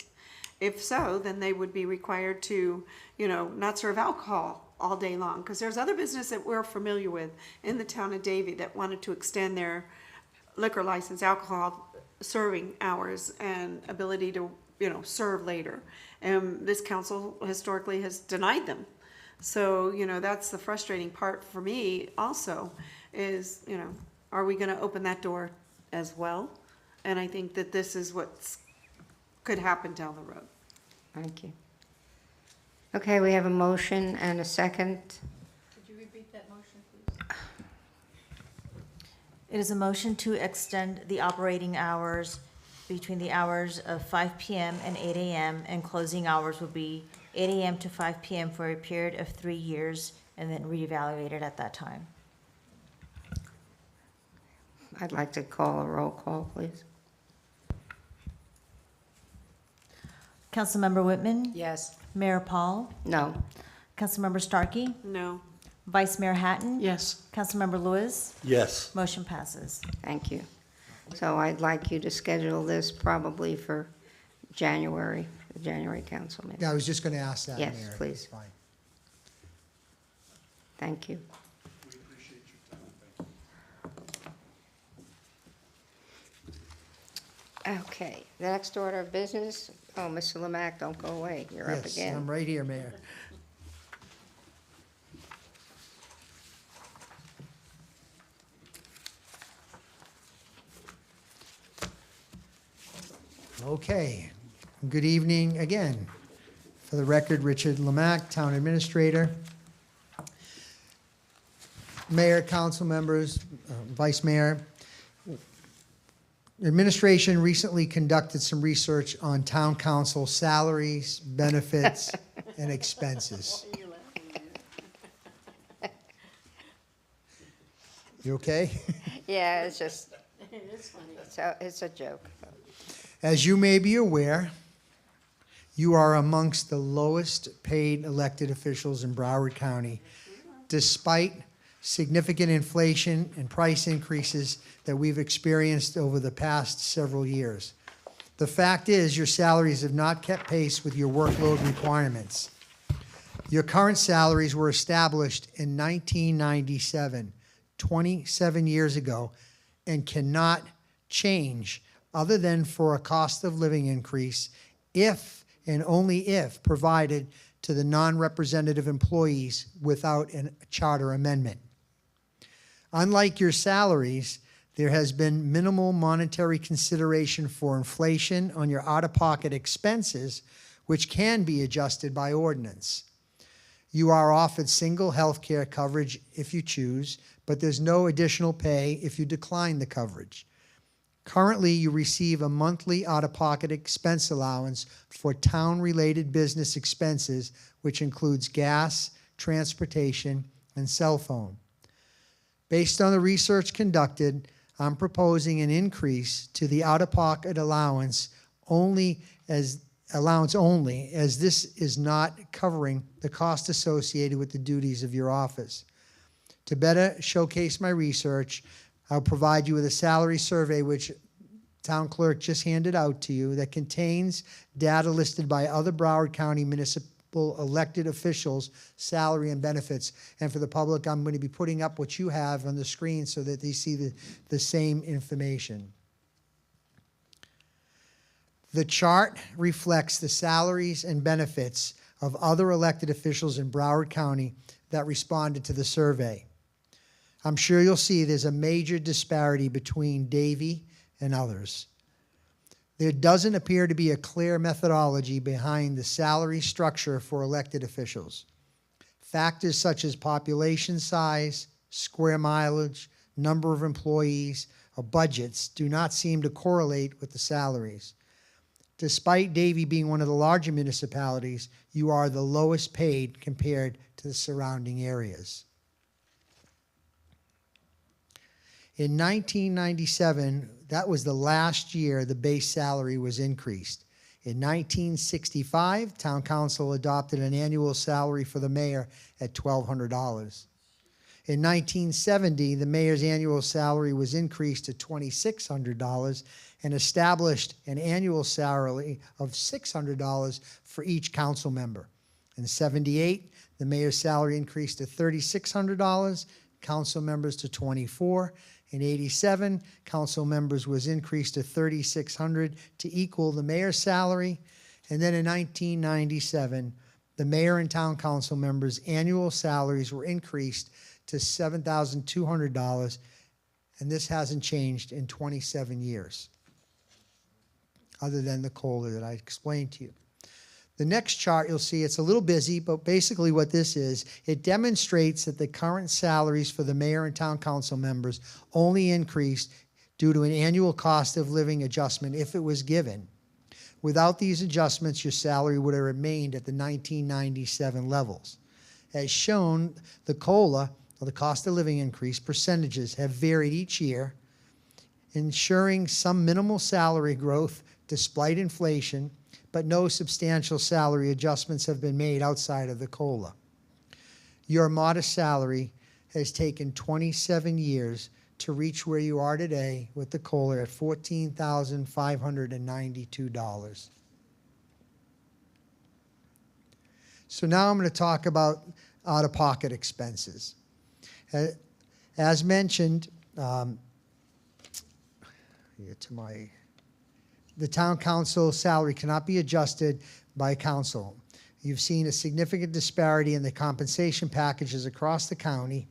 If so, then they would be required to, not serve alcohol all day long, because there's other business that we're familiar with in the town of Davie that wanted to extend their liquor license, alcohol serving hours and ability to, serve later. And this council historically has denied them. So, that's the frustrating part for me also is, are we gonna open that door as well? And I think that this is what's, could happen down the road. Thank you. Okay, we have a motion and a second. It is a motion to extend the operating hours between the hours of 5 PM and 8 AM, and closing hours will be 8 AM to 5 PM for a period of 3 years, and then reevaluated at that time. I'd like to call a roll call, please. Councilmember Whitman? Yes. Mayor Paul? No. Councilmember Starkey? No. Vice Mayor Hatton? Yes. Councilmember Lewis? Yes. Motion passes. Thank you. So I'd like you to schedule this probably for January, the January council meeting. Yeah, I was just going to ask that, Mayor. Yes, please. That's fine. Thank you. Okay, the next order of business, Mr. Lemack, don't go away, you're up Yes, again. I'm right here, Mayor. Okay, good evening again. For the record, Richard Lemack, Town Administrator. Mayor, council members, Vice Mayor. Administration recently conducted some research on town council salaries, benefits, and expenses. You okay? Yeah, it's just, it's a joke. As you may be aware, you are amongst the lowest paid elected officials in Broward County, despite significant inflation and price increases that we've experienced over the past several years. The fact is, your salaries have not kept pace with your workload requirements. Your current salaries were established in 1997, 27 years ago, and cannot change other than for a cost of living increase if and only if provided to the non-representative employees without a charter amendment. Unlike your salaries, there has been minimal monetary consideration for inflation on your out-of-pocket expenses, which can be adjusted by ordinance. You are offered single health care coverage if you choose, but there's no additional pay if you decline the coverage. Currently, you receive a monthly out-of-pocket expense allowance for town-related business expenses, which includes gas, transportation, and cell phone. Based on the research conducted, I'm proposing an increase to the out-of-pocket allowance only, as this is not covering the cost associated with the duties of your office. To better showcase my research, I'll provide you with a salary survey which town clerk just handed out to you that contains data listed by other Broward County municipal municipal elected officials' salary and benefits. And for the public, I'm going to be putting up what you have on the screen so that they see the same information. The chart reflects the salaries and benefits of other elected officials in Broward County that responded to the survey. I'm sure you'll see there's a major disparity between Davie and others. There doesn't appear to be a clear methodology behind the salary structure for elected officials. Factors such as population size, square mileage, number of employees, or budgets do not seem to correlate with the salaries. Despite Davie being one of the larger municipalities, you are the lowest paid compared to the surrounding areas. In 1997, that was the last year the base salary was increased. In 1965, Town Council adopted an annual salary for the mayor at $1,200. In 1970, the mayor's annual salary was increased to $2,600 and established an annual salary of $600 for each council member. In 78, the mayor's salary increased to $3,600, council members to $2,400. In 87, council members was increased to $3,600 to equal the mayor's salary. And then in 1997, the mayor and town council members' annual salaries were increased to $7,200, and this hasn't changed in 27 years, other than the COLA that I explained to you. The next chart you'll see, it's a little busy, but basically what this is, it demonstrates that the current salaries for the mayor and town council members only increased due to an annual cost of living adjustment if it was given. Without these adjustments, your salary would have remained at the 1997 levels. As shown, the COLA, or the cost of living increase, percentages have varied each year, ensuring some minimal salary growth despite inflation, but no substantial salary adjustments have been made outside of the COLA. Your modest salary has taken 27 years to reach where you are today with the COLA at $14,592. So now I'm going to talk about out-of-pocket expenses. As mentioned, the town council salary cannot be adjusted by council. You've seen a significant disparity in the compensation packages across the county,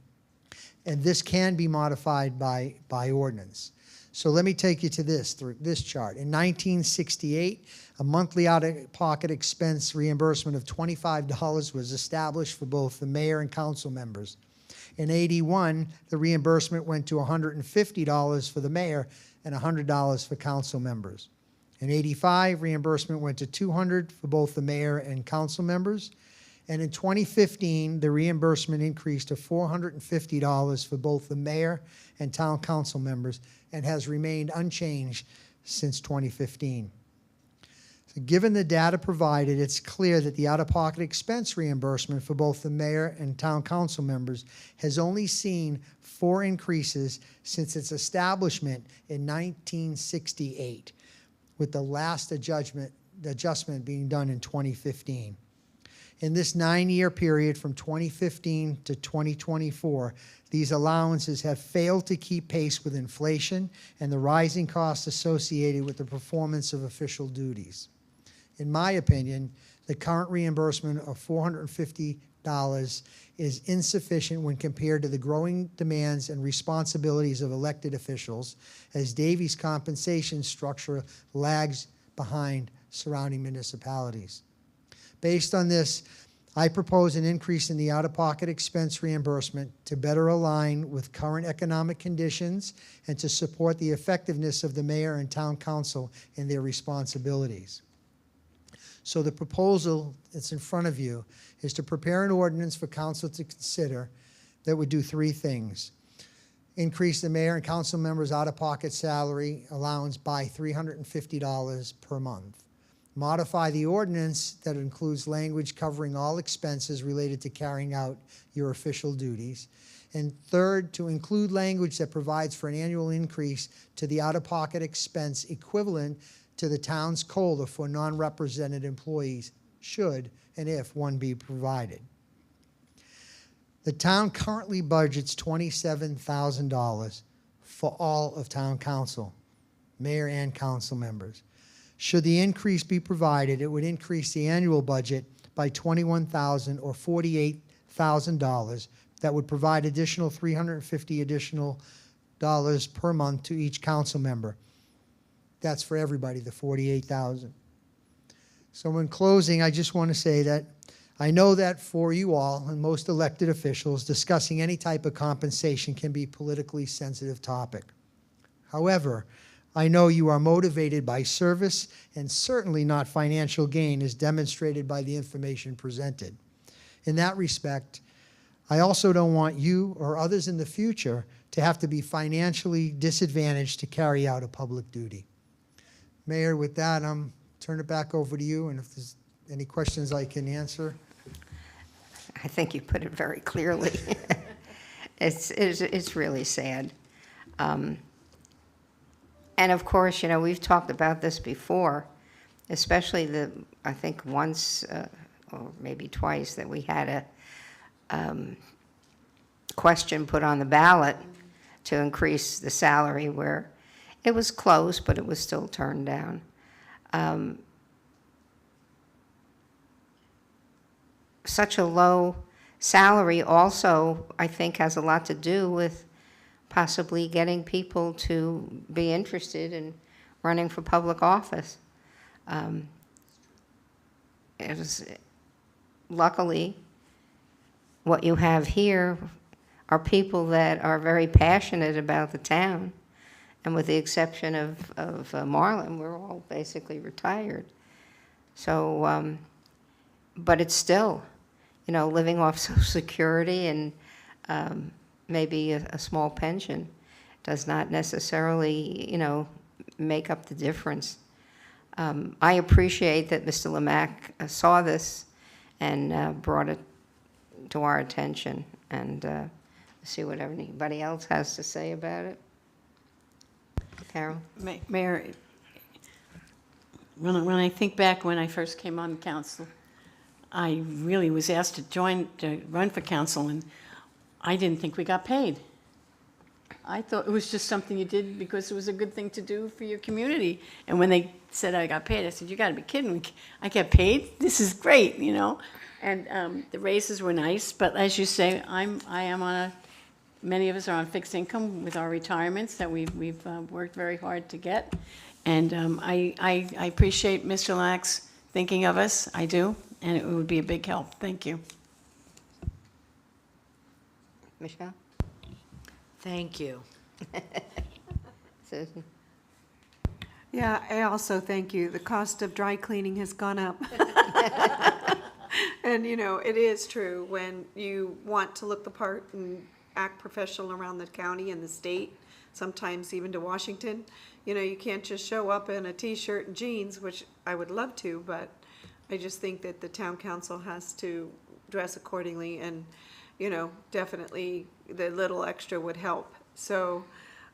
and this can be modified by ordinance. So let me take you to this chart. In 1968, a monthly out-of-pocket expense reimbursement of $25 was established for both the mayor and council members. In 81, the reimbursement went to $150 for the mayor and $100 for council members. In 85, reimbursement went to $200 for both the mayor and council members. And in 2015, the reimbursement increased to $450 for both the mayor and town council members and has remained unchanged since 2015. So given the data provided, it's clear that the out-of-pocket expense reimbursement for both the mayor and town council members has only seen 4 increases since its establishment in 1968, with the last adjustment being done in 2015. In this 9-year period from 2015 to 2024, these allowances have failed to keep pace with inflation and the rising costs associated with the performance of official duties. In my opinion, the current reimbursement of $450 is insufficient when compared to the growing demands and responsibilities of elected officials, as Davie's compensation structure lags behind surrounding municipalities. Based on this, I propose an increase in the out-of-pocket expense reimbursement to better align with current economic conditions and to support the effectiveness of the mayor and town council in their responsibilities. So the proposal that's in front of you is to prepare an ordinance for council to consider that would do 3 things. Increase the mayor and council members' out-of-pocket salary allowance by $350 per month. Modify the ordinance that includes language covering all expenses related to carrying out your official duties. And third, to include language that provides for an annual increase to the out-of-pocket expense equivalent to the town's COLA for non-represented employees should and if one be provided. The town currently budgets $27,000 for all of town council, mayor and council members. Should the increase be provided, it would increase the annual budget by $21,000 or $48,000. That would provide additional $350 additional dollars per month to each council member. That's for everybody, the $48,000. So in closing, I just want to say that I know that for you all and most elected officials, discussing any type of compensation can be a politically sensitive topic. However, I know you are motivated by service and certainly not financial gain, as demonstrated by the information presented. In that respect, I also don't want you or others in the future to have to be financially disadvantaged to carry out a public duty. Mayor, with that, turn it back over to you, and if there's any questions I can answer. I think you put it very clearly. It's really sad. And of course, you know, we've talked about this before, especially I think once or maybe twice that we had a question put on the ballot to increase the salary where it was close, but it was still turned down. Such a low salary also, I think, has a lot to do with possibly getting people to be interested in running for public office. Luckily, what you have here are people that are very passionate about the town. And with the exception of Marlon, we're all basically retired. So, but it's still, you know, living off Social Security and maybe a small pension does not necessarily, you know, make up the difference. I appreciate that Mr. Lemack saw this and brought it to our attention, and see what anybody else has to say about it. Carol? Mayor, when I think back when I first came on council, I really was asked to run for council, and I didn't think we got paid. I thought it was just something you did because it was a good thing to do for your community. And when they said I got paid, I said, you got to be kidding me. I get paid? This is great, you know. And the raises were nice, but as you say, I am on many of us are on fixed income with our retirements that we've worked very hard to get. And I appreciate Mr. Lax thinking of us. I do, and it would be a big help. Thank you. Michelle? Thank you. Susan? Yeah, I also thank you. The cost of dry cleaning has gone up. And, you know, it is true when you want to look the part and act professional around the county and the state, sometimes even to Washington. You know, you can't just show up in a t-shirt and jeans, which I would love to, but I just think that the town council has to dress accordingly, and, you know, definitely the little extra would help. So,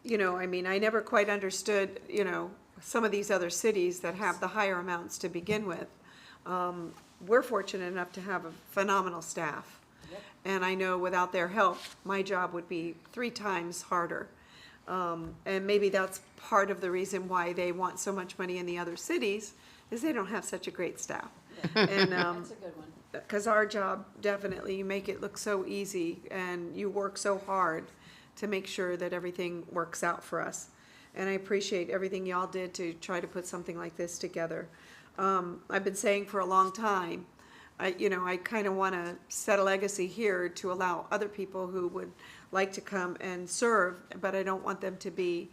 you know, I mean, I never quite understood, you know, some of these other cities that have the higher amounts to begin with. We're fortunate enough to have a phenomenal staff. And I know without their help, my job would be 3 times harder. And maybe that's part of the reason why they want so much money in the other cities, is they don't have such a great staff. And That's a good one. because our job, definitely, you make it look so easy, and you work so hard to make sure that everything works out for us. And I appreciate everything y'all did to try to put something like this together. I've been saying for a long time, I kind of want to set a legacy here to allow other people who would like to come and serve, but I don't want them to be,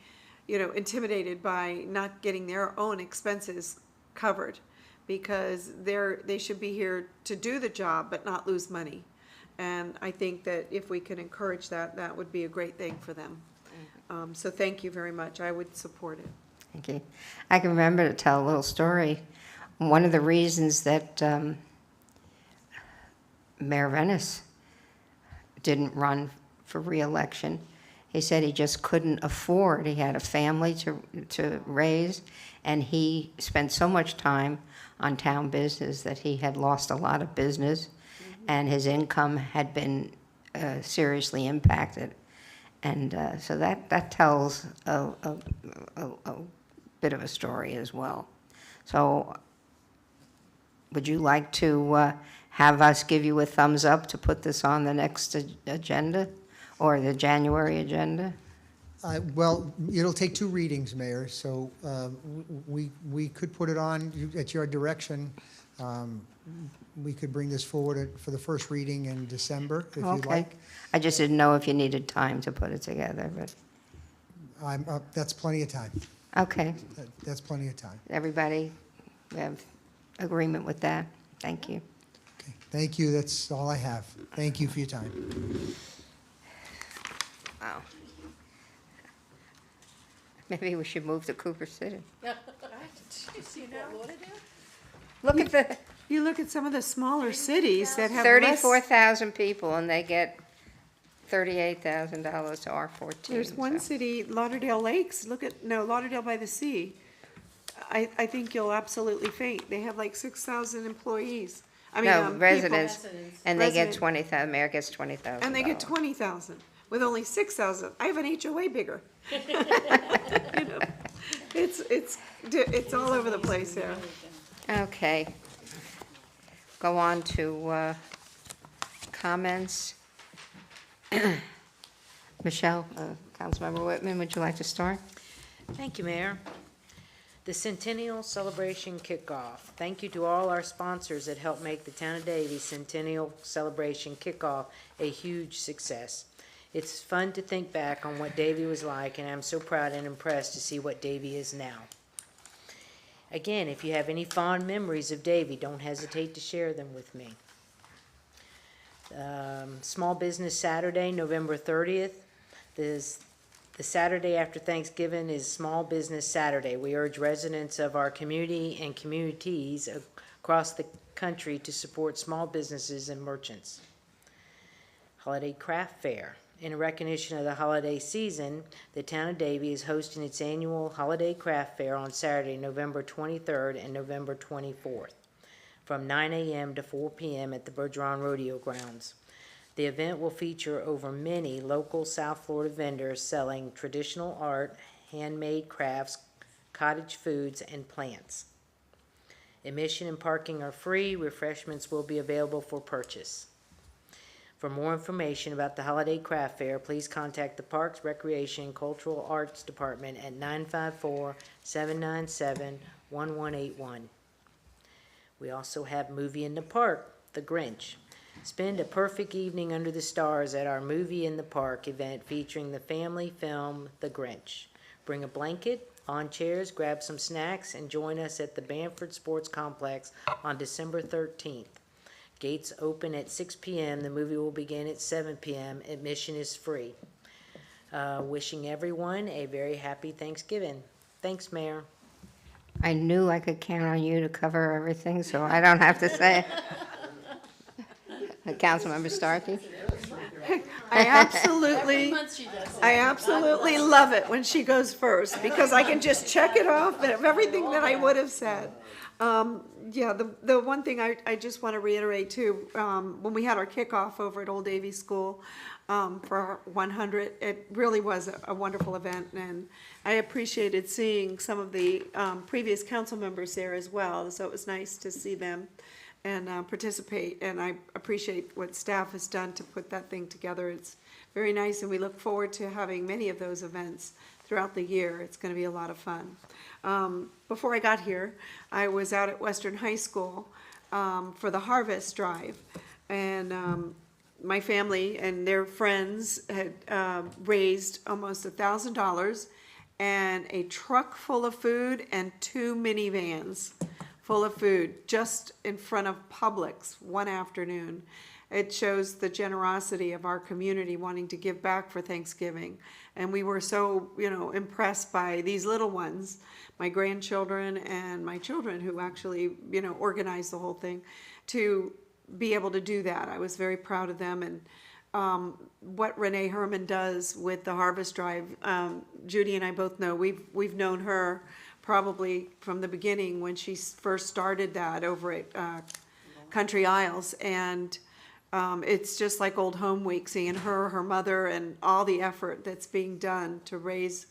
intimidated by not getting their own expenses covered, because they should be here to do the job but not lose money. And I think that if we can encourage that, that would be a great thing for them. So thank you very much. I would support it. Thank you. I can remember to tell a little story. One of the reasons that Mayor Venice didn't run for re-election He said he just couldn't afford. He had a family to raise, and he spent so much time on town business that he had lost a lot of business, and his income had been seriously impacted. And so that tells a bit of a story as well. So would you like to have us give you a thumbs up to put this on the next agenda, or the January agenda? Well, it'll take 2 readings, Mayor, so we could put it on at your direction. We could bring this forward for the first reading in December, if you'd Okay. like. I just didn't know if you needed time to put it together, but, That's plenty of time. okay. That's plenty of time. Everybody, we have agreement with that? Thank you. Okay, thank you, that's all I have. Thank you for your time. Wow. Maybe we should move to Cooper City. Look at the You look at some of the smaller cities that have less. 34,000 people, and they get $38,000 to our 14. There's one so. city, Lauderdale Lakes, Lauderdale by the Sea. I think you'll absolutely faint. They have like 6,000 employees. I mean, No, people. residents, and they get Resident. 20,000, Mayor gets $20,000. And they get 20,000 with only 6,000. I have an HOA bigger. You know, it's all over the place there. Okay. Go on to comments. Michelle, Councilmember Whitman, would you like to start? Thank you, Mayor. The Centennial Celebration Kickoff. Thank you to all our sponsors that helped make the Town of Davie Centennial Celebration Kickoff a huge success. It's fun to think back on what Davie was like, and I'm so proud and impressed to see what Davie is now. Again, if you have any fond memories of Davie, don't hesitate to share them with me. Small Business Saturday, November 30th. The Saturday after Thanksgiving is Small Business Saturday. We urge residents of our community and communities across the country to support small businesses and merchants. Holiday Craft Fair. In recognition of the holiday season, the Town of Davie is hosting its annual Holiday Craft Fair on Saturday, November 23rd and November 24th, from 9 a.m. to 4 p.m. at the Bergeron Rodeo Grounds. The event will feature over many local South Florida vendors selling traditional art, handmade crafts, cottage foods, and plants. Admission and parking are free. Refreshments will be available for purchase. For more information about the Holiday Craft Fair, please contact the Parks, Recreation, and Cultural Arts Department at 954-797-1181. We also have Movie in the Park, The Grinch. Spend a perfect evening under the stars at our Movie in the Park event featuring the family film The Grinch. Bring a blanket, lawn chairs, grab some snacks, and join us at the Bamford Sports Complex on December 13th. Gates open at 6 p.m. The movie will begin at 7 p.m. Admission is free. Wishing everyone a very happy Thanksgiving. Thanks, Mayor. I knew I could count on you to cover everything, so I don't have to say it. Councilmember Starkey? I absolutely love it when she goes first, because I can just check it off of everything that I would have said. Yeah, the one thing I just want to reiterate too, when we had our kickoff over at Old Davie School for 100, it really was a wonderful event, and I appreciated seeing some of the previous council members there as well, so it was nice to see them and participate, and I appreciate what staff has done to put that thing together. It's very nice, and we look forward to having many of those events throughout the year. It's going to be a lot of fun. Before I got here, I was out at Western High School for the Harvest Drive, and my family and their friends had raised almost $1,000 and a truck full of food and 2 minivans full of food just in front of Publix one afternoon. It shows the generosity of our community wanting to give back for Thanksgiving. And we were so, impressed by these little ones, my grandchildren and my children who actually, organized the whole thing, to be able to do that. I was very proud of them, and what Renee Herman does with the Harvest Drive. Judy and I both know, we've known her probably from the beginning when she first started that over at Country Isles. And it's just like Old Home Week, seeing her mother, and all the effort that's being done to raise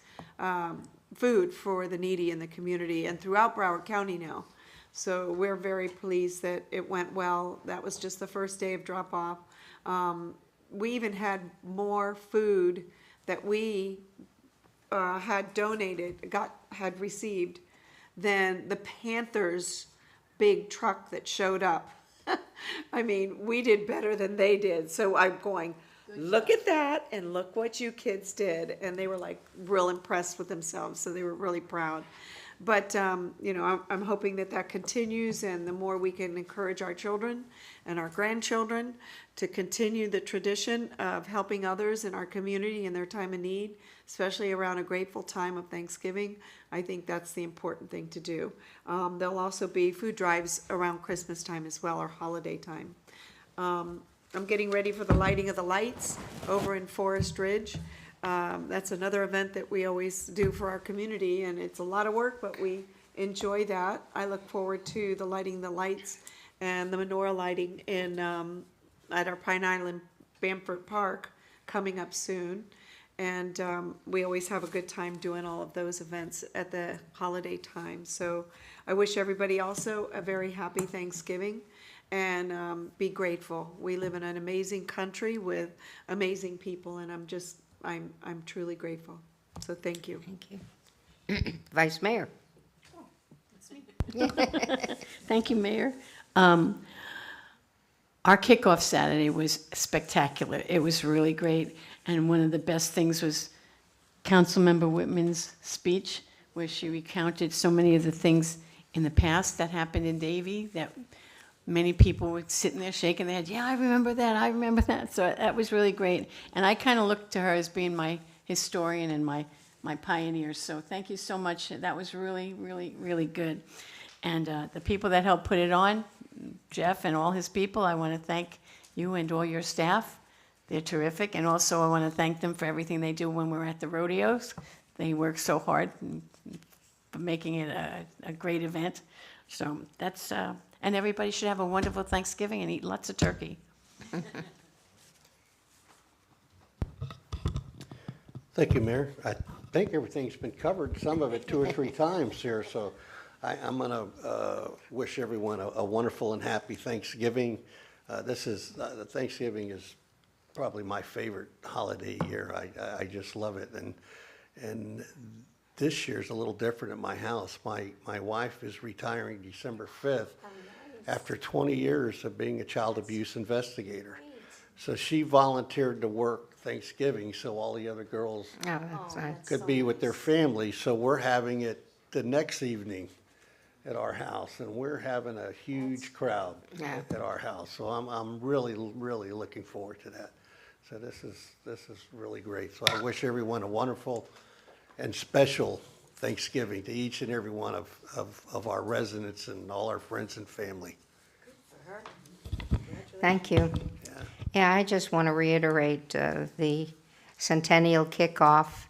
food for the needy in the community and throughout Broward County now. So we're very pleased that it went well. That was just the first day of drop-off. We even had more food that we had donated, had received, than the Panthers' big truck that showed up. I mean, we did better than they did. So I'm going, look at that, and look what you kids did. And they were like real impressed with themselves. So they were really proud. But, you know, I'm hoping that that continues, and the more we can encourage our children and our grandchildren to continue the tradition of helping others in our community in their time of need, especially around a grateful time of Thanksgiving, I think that's the important thing to do. There'll also be food drives around Christmas time as well, or holiday time. I'm getting ready for the lighting of the lights over in Forest Ridge. That's another event that we always do for our community, and it's a lot of work, but we enjoy that. I look forward to the lighting the lights and the menorah lighting in at our Pine Island Bamford Park coming up soon. And we always have a good time doing all of those events at the holiday time. So I wish everybody also a very happy Thanksgiving, and be grateful. We live in an amazing country with amazing people, and I'm truly grateful. So thank you. Thank you. Vice Mayor. Thank you, Mayor. Our kickoff Saturday was spectacular. It was really great. And one of the best things was Councilmember Whitman's speech, where she recounted so many of the things in the past that happened in Davie that many people were sitting there shaking their head. Yeah, I remember that. I remember that. So that was really great. And I kind of looked to her as being my historian and my pioneer. So thank you so much. That was really, really, really good. And the people that helped put it on, Jeff and all his people, I want to thank you and all your staff. They're terrific. And also I want to thank them for everything they do when we're at the rodeos. They work so hard for making it a great event. So that's, and everybody should have a wonderful Thanksgiving and eat lots of turkey. Thank you, Mayor. I think everything's been covered, some of it 2 or 3 times here, so I'm going to wish everyone a wonderful and happy Thanksgiving. Thanksgiving is probably my favorite holiday year. I just love it, and this year's a little different at my house. My wife is retiring December 5th after 20 years of being a child abuse investigator. So she volunteered to work Thanksgiving so all the other girls could be with their family. So we're having it the next evening at our house, and we're having a huge crowd at our house. So I'm really, really looking forward to that. So this is really great. So I wish everyone a wonderful and special Thanksgiving to each and every one of our residents and all our friends and family. Thank you. Yeah, I just want to reiterate the centennial kickoff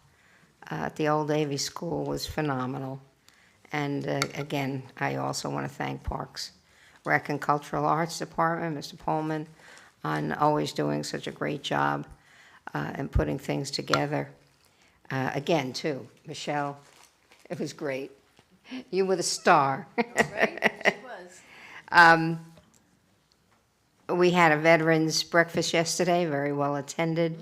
at the Old Davie School was phenomenal. And again, I also want to thank Parks, Rec and Cultural Arts Department, Mr. Pullman, on always doing such a great job and putting things together. Again, too, Michelle, it was great. You were the star. Right? She was. We had a veterans breakfast yesterday, very well attended.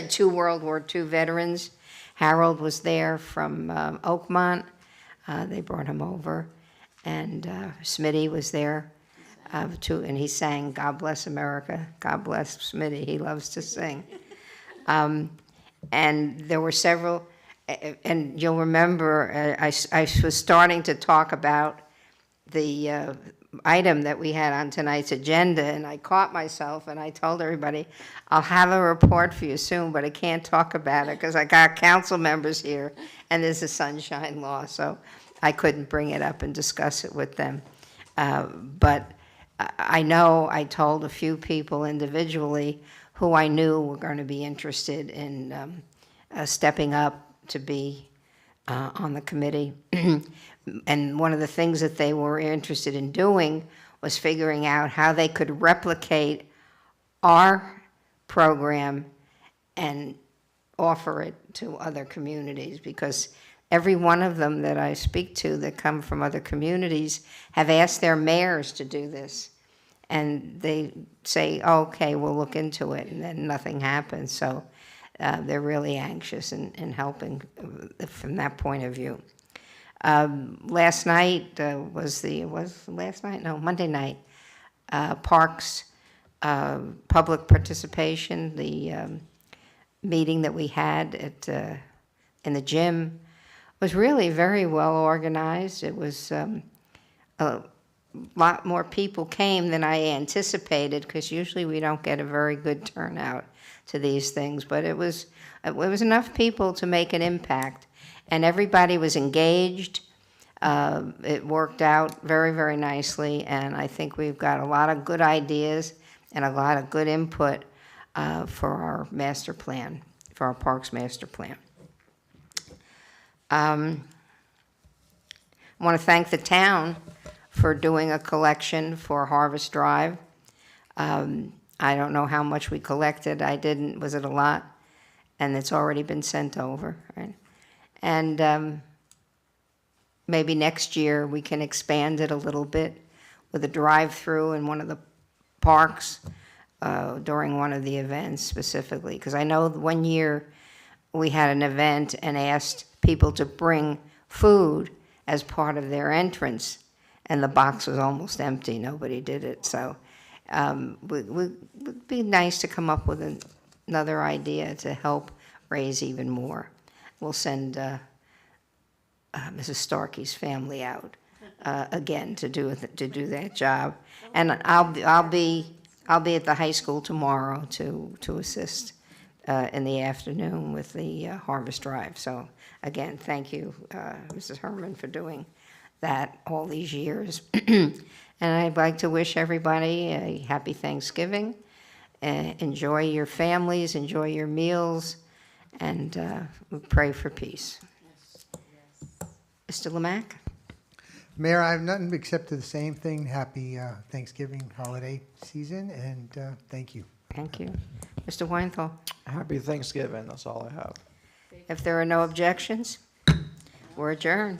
2 World War II veterans. Harold was there from Oakmont. They brought him over. And Smitty was there, too, and he sang God Bless America. God bless Smitty. He loves to sing. And there were several, and you'll remember I was starting to talk about the item that we had on tonight's agenda, and I caught myself and I told everybody, I'll have a report for you soon, but I can't talk about it because I got council members here and there's a sunshine law, so I couldn't bring it up and discuss it with them. But I know I told a few people individually who I knew were going to be interested in stepping up to be on the committee. And one of the things that they were interested in doing was figuring out how they could replicate our program and offer it to other communities, because every one of them that I speak to that come from other communities have asked their mayors to do this. And they say, oh, okay, we'll look into it, and then nothing happens. So they're really anxious in helping from that point of view. Last night Monday night, Parks, public participation, the meeting that we had at in the gym was really very well organized. It was a lot more people came than I anticipated, because usually we don't get a very good turnout to these things, but it was enough people to make an impact, and everybody was engaged. It worked out very, very nicely, and I think we've got a lot of good ideas and a lot of good input for our master plan, for our Parks master plan. I want to thank the town for doing a collection for Harvest Drive. I don't know how much we collected. Was it a lot? And it's already been sent over, right? And maybe next year we can expand it a little bit with a drive-through in one of the parks during one of the events specifically. Because I know one year we had an event and asked people to bring food as part of their entrance, and the box was almost empty. Nobody did it. So it would be nice to come up with another idea to help raise even more. We'll send Mrs. Starkey's family out again to do that job, and I'll be at the high school tomorrow to assist in the afternoon with the Harvest Drive. So again, thank you, Mrs. Herman, for doing that all these years. And I'd like to wish everybody a happy Thanksgiving. Enjoy your families, enjoy your meals, and we pray for peace. Mr. Lemack? Mayor, I have nothing except the same thing. Happy Thanksgiving holiday season, and thank you. Thank you. Mr. Weinthal? Happy Thanksgiving. That's all I have. If there are no objections, we're adjourned.